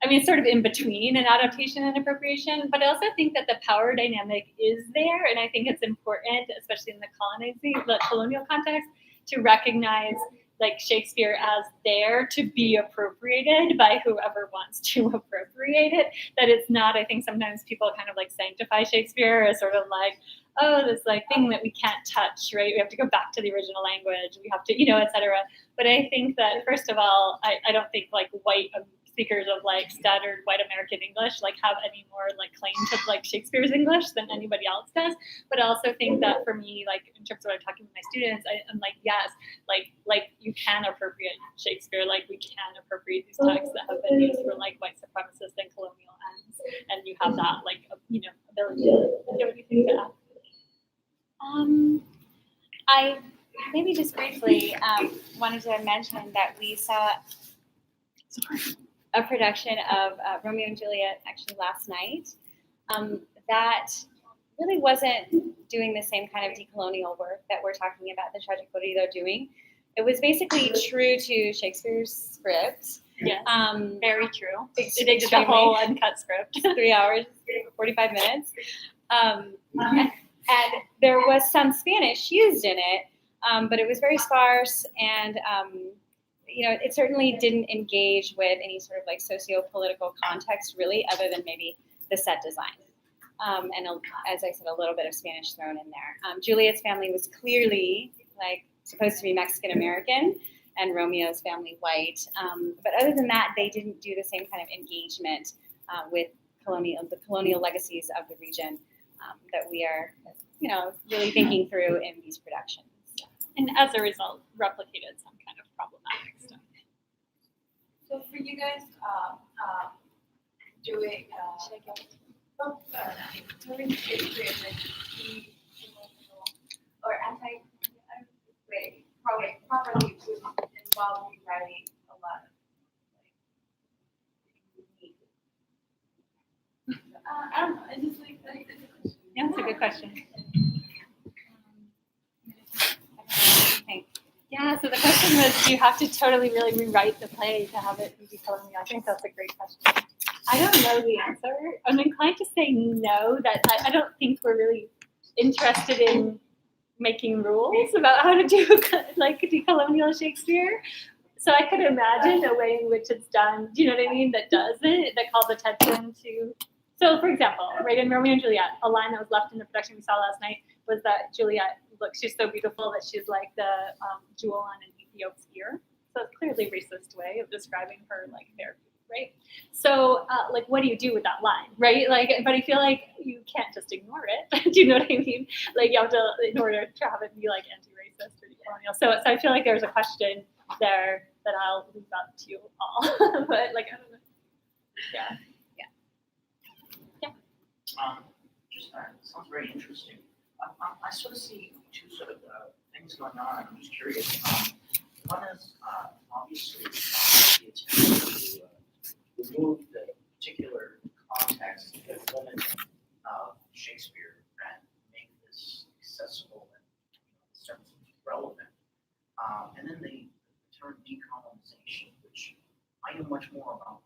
I mean, it's sort of in between an adaptation and appropriation, but I also think that the power dynamic is there, and I think it's important, especially in the colonial context, to recognize like Shakespeare as there to be appropriated by whoever wants to appropriate it. That it's not, I think sometimes people kind of like sanctify Shakespeare as sort of like, oh, this like thing that we can't touch, right? We have to go back to the original language. We have to, et cetera. But I think that first of all, I don't think like white speakers of like standard white American English like have any more like claim to like Shakespeare's English than anybody else does. But I also think that for me, like in terms of what I'm talking with my students, I'm like, yes, like you can appropriate Shakespeare, like we can appropriate these texts that have been used for like white supremacist and colonial ends, and you have that like ability. What do you think of that? I maybe just briefly wanted to mention that we saw a production of Romeo and Juliet actually last night that really wasn't doing the same kind of decolonial work that we're talking about the tragic corrido doing. It was basically true to Shakespeare's script. Yes, very true. They did the Extremely. whole uncut script. 3 hours, 45 minutes. And there was some Spanish used in it, but it was very sparse, and it certainly didn't engage with any sort of like socio-political context really, other than maybe the set design. And as I said, a little bit of Spanish thrown in there. Juliet's family was clearly like supposed to be Mexican-American, and Romeo's family white. But other than that, they didn't do the same kind of engagement with the colonial legacies of the region that we are, really thinking through in these productions. And as a result, replicated some kind of problematic stuff. So for you guys, doing doing Shakespeare with or properly involved in writing a lot of I don't know, I just like that. Yeah. question. Yeah, so the question was, do you have to totally really rewrite the play to have it be decolonial? I think that's a great question. I don't know the answer. I'm inclined to say no, that I don't think we're really interested in making rules about how to do like decolonial Shakespeare. So I could imagine a way in which it's done, do you know what I mean, that does it, that calls attention to. So for example, right in Romeo and Juliet, a line that was left in the production we saw last night was that Juliet, look, she's so beautiful that she's like the jewel on an Ethiope's ear. So it's clearly a racist way of describing her like therapy, right? So like, what do you do with that line, right? Like, but I feel like you can't just ignore it. Do you know what I mean? Like you have to, in order to have it be like anti-racist or decolonial. So I feel like there's a question there that I'll leave up to you all. But like, I don't know. Yeah. Sounds very interesting. I sort of see two sort of things going on. I'm just curious. One is obviously the attempt to remove the particular context and limit of Shakespeare and make this accessible and certainly relevant. And then the term decolonization, which I know much more about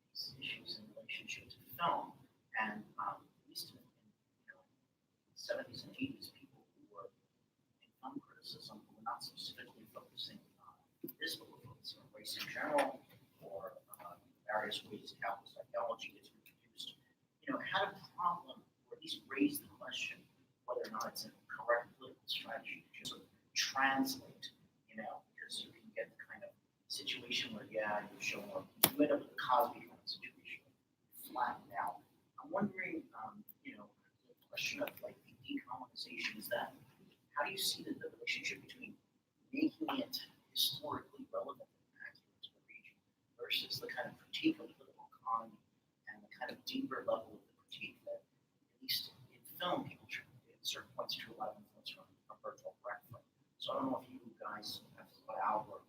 these issues in relationship to film, and at least in the 70s and 80s, people who were in film criticism who were not specifically focusing on this, but were focusing on race in general, or various ways Catholic psychology gets reproduced, had a problem, or at least raised the question whether or not it's a correct political strategy to sort of translate, because you can get the kind of situation where, you're showing up, you end up with a Cosby kind of situation, flattened out. I'm wondering, the question of like the decolonization is that, how do you see the relationship between making it historically relevant and accurate to the region versus the kind of critique of political economy and the kind of deeper level of the critique that, at least in film, people try at certain points to a lot of influence from Bertolt Brecht. So I don't know if you guys have thought out or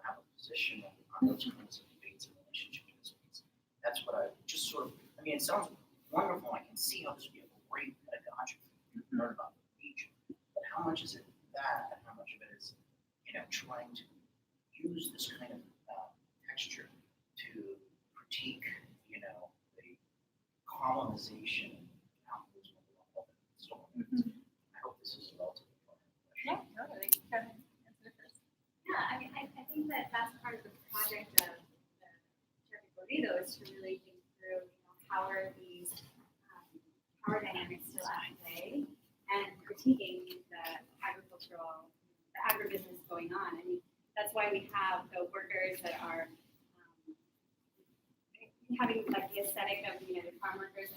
have a position on those kinds of debates in relationship to this piece. That's what I just sort of, it sounds wonderful. I can see how this would be a great pedagogic thing to learn about the region. But how much is it that, and how much of it is, trying to use this kind of texture to critique, the colonization and capitalism of the world and so on. I hope this is a relatively fun question. Yeah, totally. Go ahead. Answer it first. Yeah, I think that that's part of the project of the Corrido is to really think through, how are these power dynamics still at play, and critiquing the agribusiness going on. That's why we have the workers that are having like the aesthetic of the farm workers.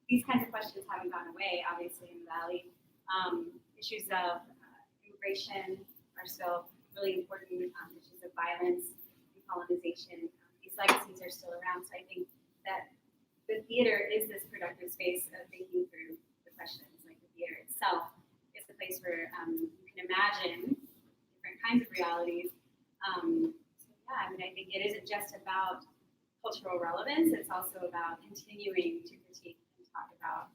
These kinds of questions haven't gone away, obviously, in the Valley. Issues of immigration are still really important. Issues of violence and colonization. These legacies are still around. So I think that the theater is this productive space of thinking through the questions. Like the theater itself is a place where you can imagine different kinds of realities. I think it isn't just about cultural relevance. It's also about continuing to critique and talk about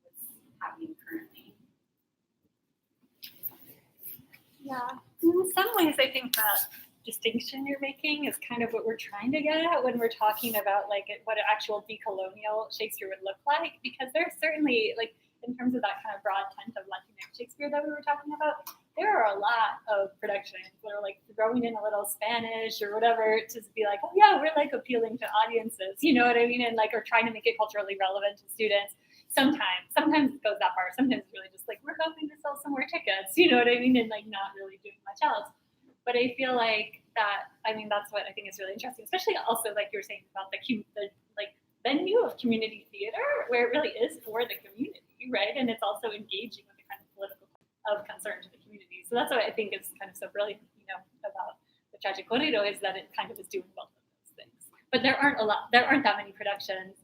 what's happening currently. Yeah, in some ways, I think that distinction you're making is kind of what we're trying to get at when we're talking about like what an actual decolonial Shakespeare would look like, because there's certainly, like, in terms of that kind of broad tent of Latinx Shakespeare that we were talking about, there are a lot of productions that are like throwing in a little Spanish or whatever to be like, oh yeah, we're like appealing to audiences, you know what I mean? And like, are trying to make it culturally relevant to students. Sometimes it goes that far. Sometimes it's really just like, we're hoping to sell some more tickets, you know what I mean? And like not really doing much else. But I feel like that, that's what I think is really interesting, especially also like you were saying about the like venue of community theater, where it really is for the community, right? And it's also engaging with the kind of political of concern to the community. So that's what I think is kind of so brilliant, about the Tragic Corrido, is that it kind of is doing both of those things. But there aren't that many productions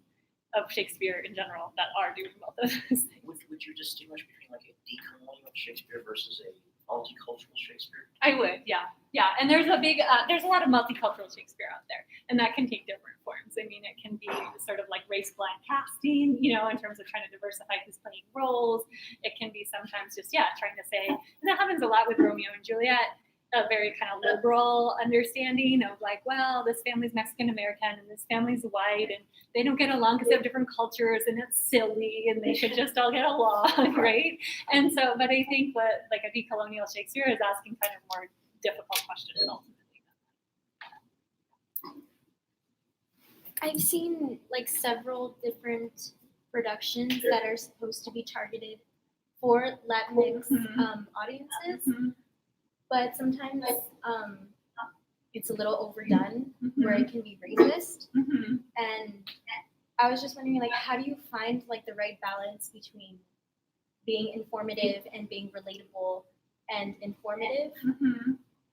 of Shakespeare in general that are doing both of those things. Would you distinguish between like a decolonial Shakespeare versus a multicultural Shakespeare? I would, yeah. Yeah, and there's a lot of multicultural Shakespeare out there, and that can take different forms. I mean, it can be sort of like race-blind casting, you know, in terms of trying to diversify who's playing roles. It can be sometimes just, trying to say, and that happens a lot with Romeo and Juliet, a very kind of liberal understanding of like, well, this family's Mexican-American and this family's white, and they don't get along because they have different cultures, and it's silly, and they should just all get along, right? And so, but I think what like a decolonial Shakespeare is asking kind of more difficult questions ultimately. I've seen like several different productions that are supposed to be targeted for Latinx audiences, but sometimes it's a little overdone where it can be racist. And I was just wondering, like, how do you find like the right balance between being informative and being relatable and informative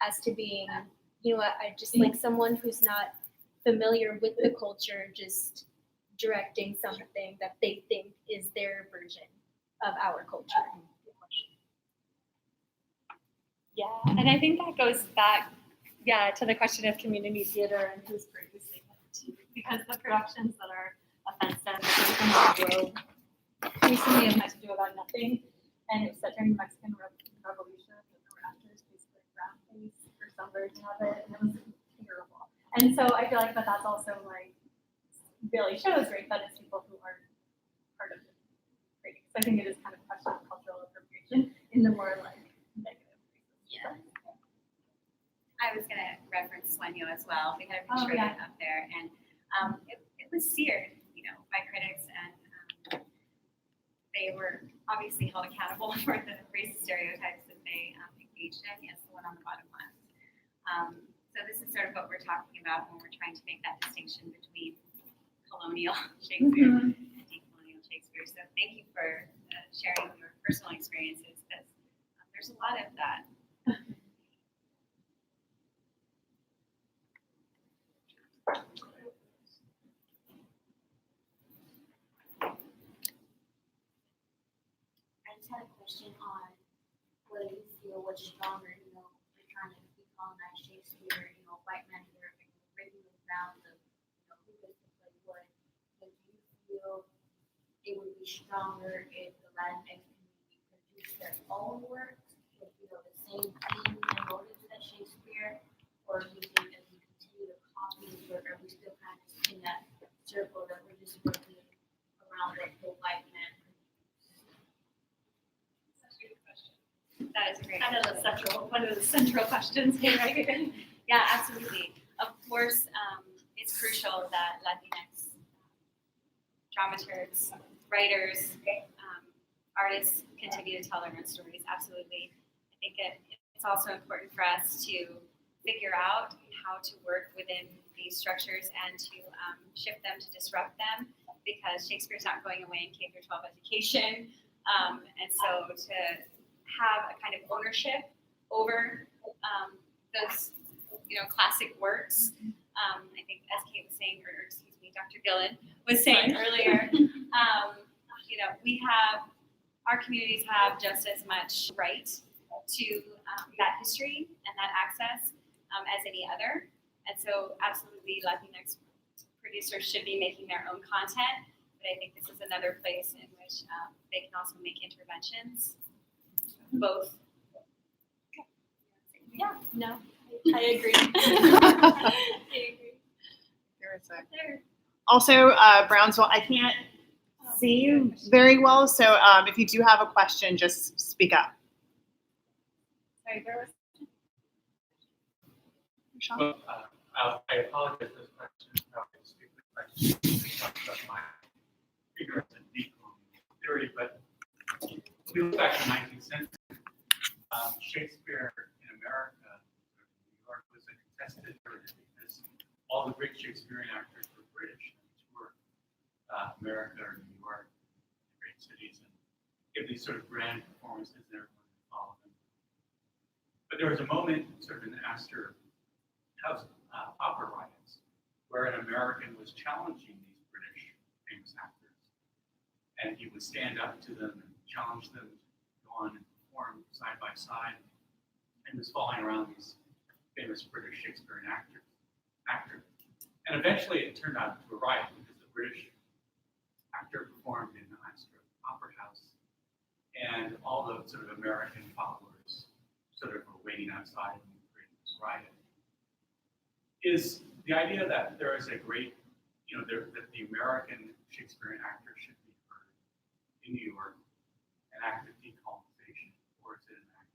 as to being, you know, I just like someone who's not familiar with the culture, just directing something that they think is their version of our culture. Yeah, and I think that goes back, to the question of community theater and who's producing it, because the productions that are offensive from the globe recently have had to do about nothing, and it's set during the Mexican Revolution, and there were actors basically brown face or some version of it, and it was terrible. And so I feel like that's also like really shows, right, that it's people who are part of the creating. So I think it is kind of a question of cultural appropriation in the more like negative. Yeah. I was going to reference Sueño as well. We had a picture of it up there, and it was seared, you know, by critics, and they were obviously held accountable for the racist stereotypes that they engaged in. Yes, the one on the bottom left. So this is sort of what we're talking about when we're trying to make that distinction between colonial Shakespeare and decolonial Shakespeare. So thank you for sharing your personal experiences, because there's a lot of that. I just had a question on whether you feel what's stronger, you know, you're trying to decolonize Shakespeare, you know, white men here breaking the grounds of, you know, who gets to play what. But do you feel it would be stronger if the Latinx community produced their own works with, you know, the same themes and motives as Shakespeare? Or do you think as we continue to copy his work, are we still kind of in that circle that we're just working around what the white man? That is great. Kind of one of the central questions here, right? Yeah, absolutely. Of course, it's crucial that Latinx dramaturgs, writers, artists continue to tell their own stories. Absolutely. I think it's also important for us to figure out how to work within these structures and to shift them, to disrupt them, because Shakespeare's not going away in K-12 education. And so to have a kind of ownership over those, you know, classic works. I think as Kate was saying, or excuse me, Dr. Gillen was saying earlier, you know, our communities have just as much right to that history and that access as any other. And so absolutely Latinx producers should be making their own content, but I think this is another place in which they can also make interventions. Both. Yeah, no, I agree. I agree. Also, Brownsville, I can't see you very well, so if you do have a question, just speak up. Sorry, there was. Well, I apologize for this question. Probably speak the question about my ignorance in decolonial theory, but if we look back to the 19th century, Shakespeare in America, New York, was a contested heritage because all the great Shakespearean actors were British and toured America or New York, great cities, and give these sort of grand performances and everyone would follow them. But there was a moment sort of in the Astor House opera riots where an American was challenging these British famous actors, and he would stand up to them and challenge them to go on and perform side by side. and was following around these famous British Shakespearean actor. And eventually it turned out to a riot because the British actor performed in the Opera House, and all the sort of American followers sort of were waiting outside and creating this riot. Is the idea that there is a great, that the American Shakespearean actor should be heard in New York, an act of decolonization, or is it an act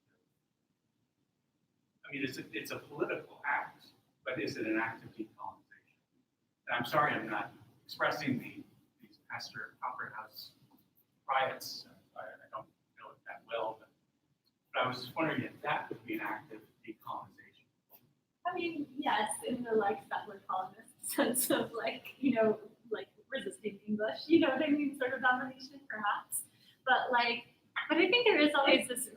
of, it's a political act, but is it an act of decolonization? And I'm sorry, I'm not expressing these Astor Opera House riots. I don't know it that well, but I was just wondering if that would be an act of decolonization. I mean, yes, in the settler colonist sense of resisting English, you know what I mean, sort of domination perhaps. But but I think there is always this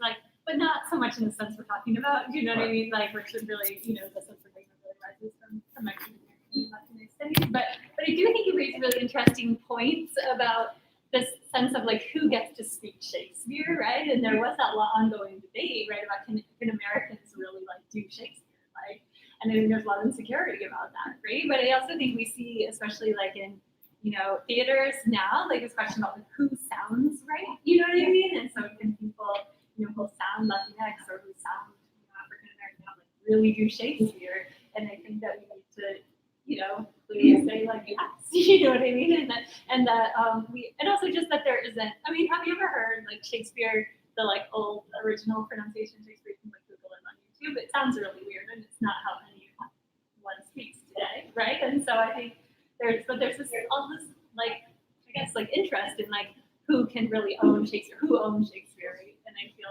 but not so much in the sense we're talking about, you know what I mean? Which would really, the sense of really rises from Mexican Latinx studies. But I do think you raise really interesting points about this sense of who gets to speak Shakespeare, right? And there was that ongoing debate, right, about can Americans really do Shakespeare, and I think there's a lot of insecurity about that, right? But I also think we see, especially in theaters now, this question about who sounds right, you know what I mean? And so can people, who sound Latinx or who sound African American really do Shakespeare? And I think that we need to, clearly say yes, you know what I mean? And also just that there isn't. I mean, have you ever heard Shakespeare, the old original pronunciation Shakespeare? You can Google it on YouTube. It sounds really weird, and it's not how anyone speaks today, right? And so I think there's this all this interest in who can really own Shakespeare, who owns Shakespeare, right? And I feel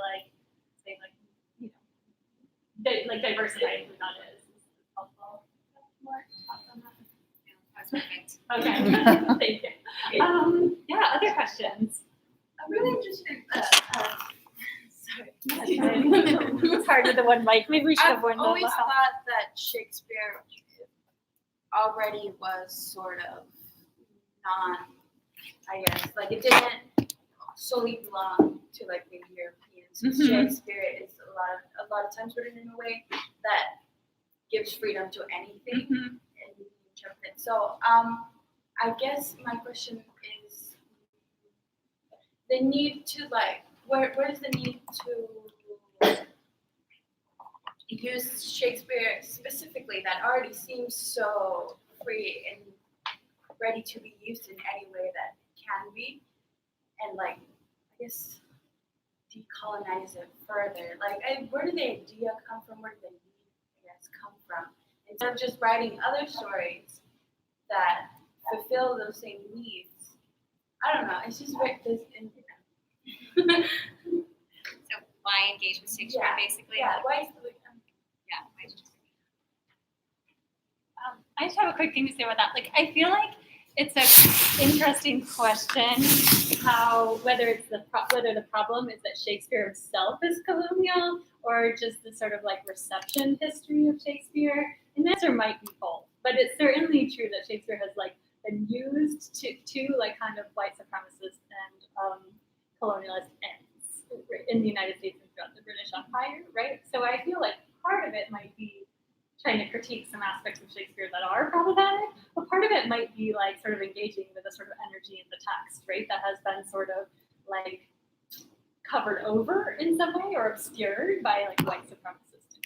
saying diversifying who that is helpful. More thoughts on that? That's perfect. Okay, thank you. Yeah, other questions? I'm really interested. It's hard with the one mic. Maybe we should have I've one. always thought that Shakespeare already was sort of it didn't solely belong to the Europeans. Mhm. Shakespeare is a lot of times written in a way that gives freedom to anything and you interpret. So I guess my question is the need to where's the need to use Shakespeare specifically that already seems so free and ready to be used in any way that it can be, and I guess decolonize it further. Where did the idea come from? Where did the need, come from? Instead of just writing other stories that fulfill those same needs. I don't know. It's just very this. So why engage with Shakespeare, basically? Yeah. Why is I just have a quick thing to say about that. I feel it's an interesting question how whether the problem is that Shakespeare himself is colonial or just the sort of reception history of Shakespeare. And the answer might be both, but it's certainly true that Shakespeare has been used to kind of white supremacist and colonialist ends in the United States and throughout the British Empire, right? So I feel part of it might be trying to critique some aspects of Shakespeare that are problematic, but part of it might be sort of engaging with a sort of energy in the text, right? That has been sort of covered over in some way or obscured by white supremacists.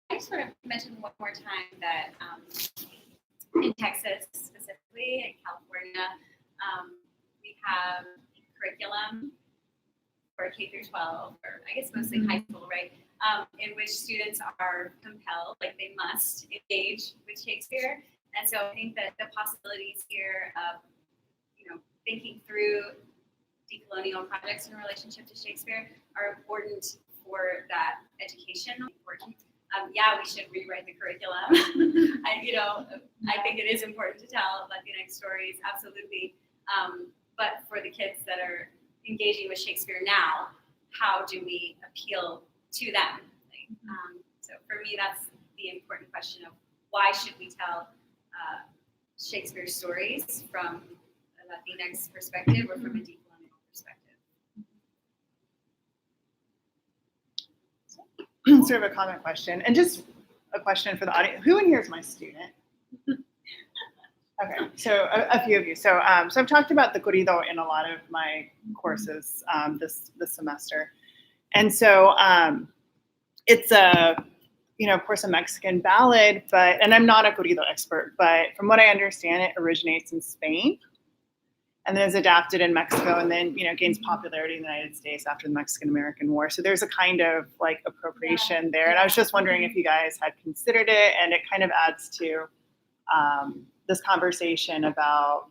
I just want to mention one more time that in Texas specifically, in California, we have curriculum for K through 12, or I guess mostly high school, right? In which students are compelled, they must engage with Shakespeare. And so I think that the possibilities here of, thinking through decolonial projects in relationship to Shakespeare are important for that education. Important. We should rewrite the curriculum. I think it is important to tell Latinx stories, absolutely. But for the kids that are engaging with Shakespeare now, how do we appeal to them? So for me, that's the important question of why should we tell Shakespeare stories from a Latinx perspective or from a decolonial perspective? sort of a comment question, and just a question for the audience. Who in here is my student? Okay, so a few of you. So I've talked about the corrido in a lot of my courses this semester, and so it's of course, a Mexican ballad, and I'm not a corrido expert, but from what I understand, it originates in Spain, and then is adapted in Mexico, and then gains popularity in the United States after the Mexican-American War. So there's a kind of like appropriation there, and I was just wondering if you guys had considered it, and it kind of adds to this conversation about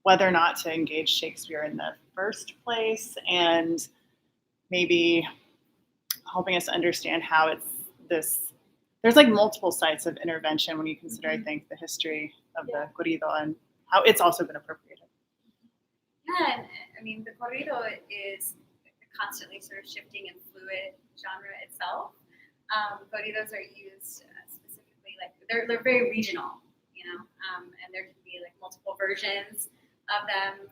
whether or not to engage Shakespeare in the first place, and maybe helping us understand how it's this. There's like multiple sites of intervention when you consider, I think, the history of the corrido and how it's also been appropriated. Yeah, and I mean, the corrido is a constantly sort of shifting and fluid genre itself. Corridos are used specifically, like they're very regional, and there can be like multiple versions of them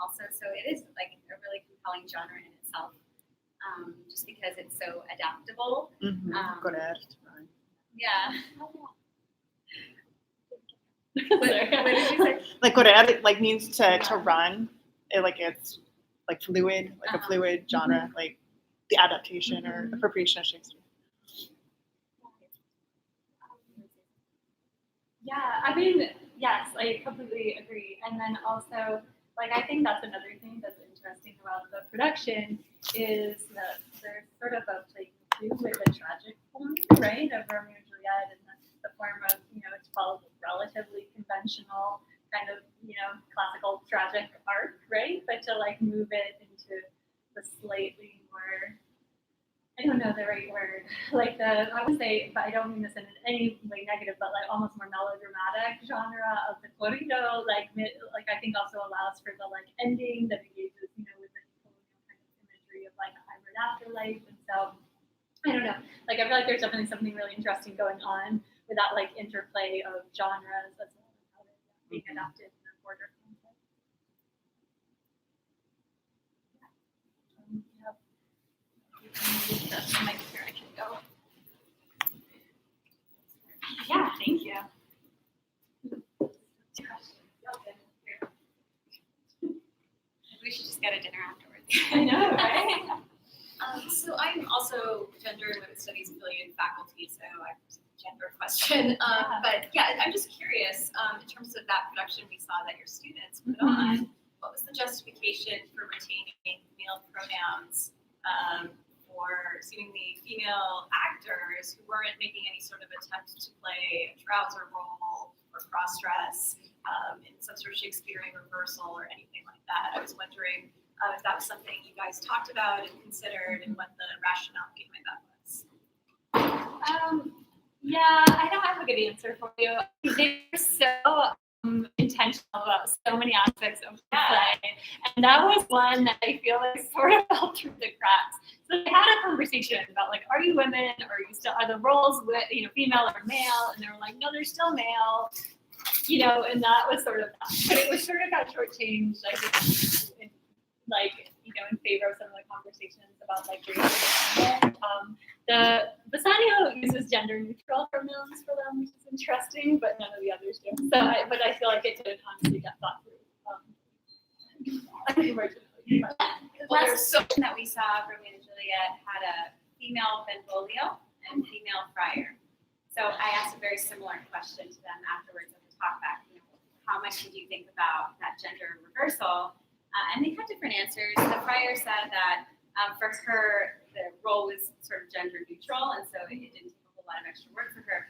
also. So it is like a really compelling genre in itself, just because it's so adaptable. Yeah. What did you say? Like correr, like means to run. It's like fluid, like a fluid genre, like the adaptation or appropriation of Shakespeare. Yeah, I mean, yes, I completely agree. And then also, like, I think that's another thing that's interesting about the production is that there's sort of a playing too with the tragic form, right, of Romeo and Juliet, and the form of, it's called relatively conventional kind of, classical tragic arc, right? But to like move it into the slightly more, I don't know the right word, like I would say, but I don't mean this in any way negative, but like almost more melodramatic genre of the corrido, like I think also allows for the like ending that engages, with the colonial kind of imagery of like a hybrid afterlife. And so, I don't know, like I feel like there's definitely something really interesting going on with that like interplay of genres as well as how they're being adapted in a border context. That's my here. I can go. Yeah, thank you. We should just get a dinner afterwards. I know, right? So I'm also gender and women's studies affiliated faculty, so I have a gender question. But yeah, I'm just curious, in terms of that production we saw that your students put on, what was the justification for retaining male pronouns for seemingly female actors who weren't making any sort of attempt to play a trouser role or cross-dress in some sort of Shakespearean reversal or anything like that? I was wondering if that was something you guys talked about and considered, and what the rationale behind that was. Yeah, I don't have a good answer for you. They're so intentional about so many aspects of the play, and that was one that I feel like sort of fell through the cracks. So they had a conversation about like, are you women, or are the roles with female or male? And they were like, no, they're still male. And that was sort of that. But it was sort of got shortchanged, I think, in favor of some of the conversations about like race. The Bassanio uses gender neutral pronouns for them, which is interesting, but none of the others do. So, but I feel like it didn't honestly get thought through. The last section that we saw, Romeo and Juliet, had a female Benvolio and female friar. So I asked a very similar question to them afterwards at the talk back. How much did you think about that gender reversal? And they had different answers. The friar said that for her, the role was sort of gender neutral, and so it didn't take a whole lot of extra work for her.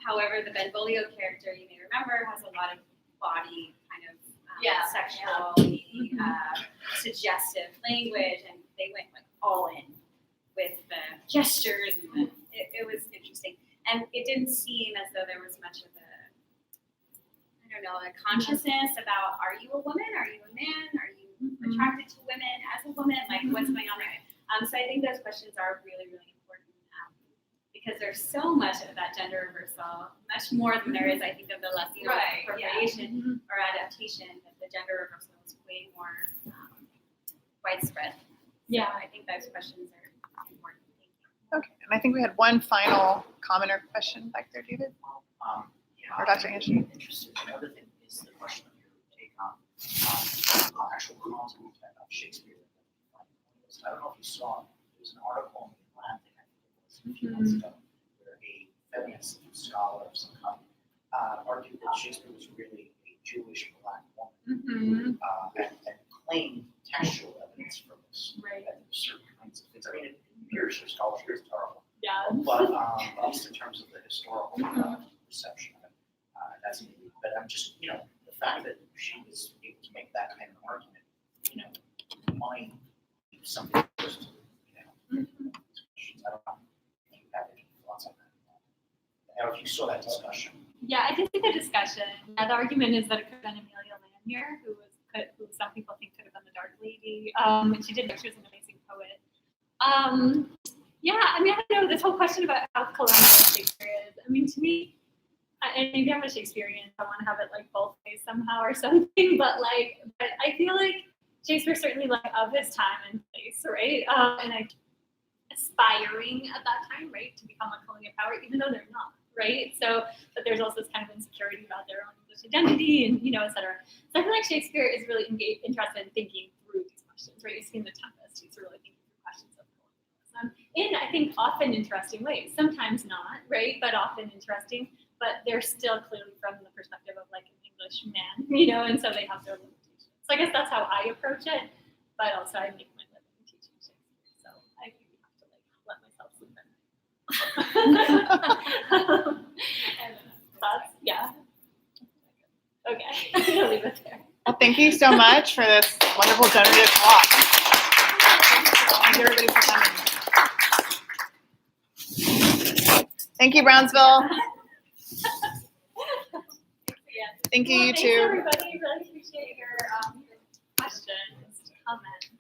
However, the Benvolio character, you may remember, has a lot of body kind of sexually suggestive language, and they went like all in with the gestures, and it was interesting. And it didn't seem as though there was much of a consciousness about, are you a woman? Are you a man? Are you attracted to women as a woman? Like, what's going on there? So I think those questions are really, really important because there's so much of that gender reversal, much more than there is, I think, of the Latino appropriation or adaptation. That the gender reversal is way more widespread. Yeah, so I think those questions are important. Thank Okay, and I think we had one final comment or question back there, David. Yeah, Or Dr. Anderson. I'm interested. Another thing is the question of your take on actual content of Shakespeare. I don't know if you saw, there was an article in the Atlantic, I think it was a few months ago, where a feminist scholar of some kind argued that Shakespeare was really a Jewish black woman and claimed textual evidence for this. Right. That there's certain kinds of things. I mean, it appears her scholarship is terrible. Yeah. But at least in terms of the historical perception of it, that's maybe. But I'm just, the fact that she was able to make that kind of argument, might be something just, questions. I don't know if you have any thoughts on that. Or if you saw that discussion. Yeah, I did see the discussion. Yeah, the argument is that it could have been Amelia Lanier, who some people think could have been the Dark Lady. And she did. She was an amazing poet. Yeah, I mean, I don't know, this whole question about how colonial Shakespeare is. I mean, to me, and maybe I'm a Shakespearean, so I want to have it like both ways somehow or something. But I feel like Shakespeare certainly of his time and place, right? And aspiring at that time, right, to become a colonial power, even though they're not, right? So, but there's also this kind of insecurity about their own English identity, and et cetera. So I feel like Shakespeare is really interested in thinking through these questions, right? You've seen The Tempest; he's really thinking through questions of colonialism in, I think, often interesting ways. Sometimes not, right, but often interesting. But they're still clearly from the perspective of like an English man, and so they have their limitations. So I guess that's how I approach it. But also, I make my living teaching Shakespeare, so I really have to let myself sleep at night. And that's okay. I'll leave it there. Well, thank you so much for this wonderful generative talk. Thank you everybody for coming. Thank you, Brownsville. Thank you, you Thanks, too. everybody. Really appreciate your questions, comments.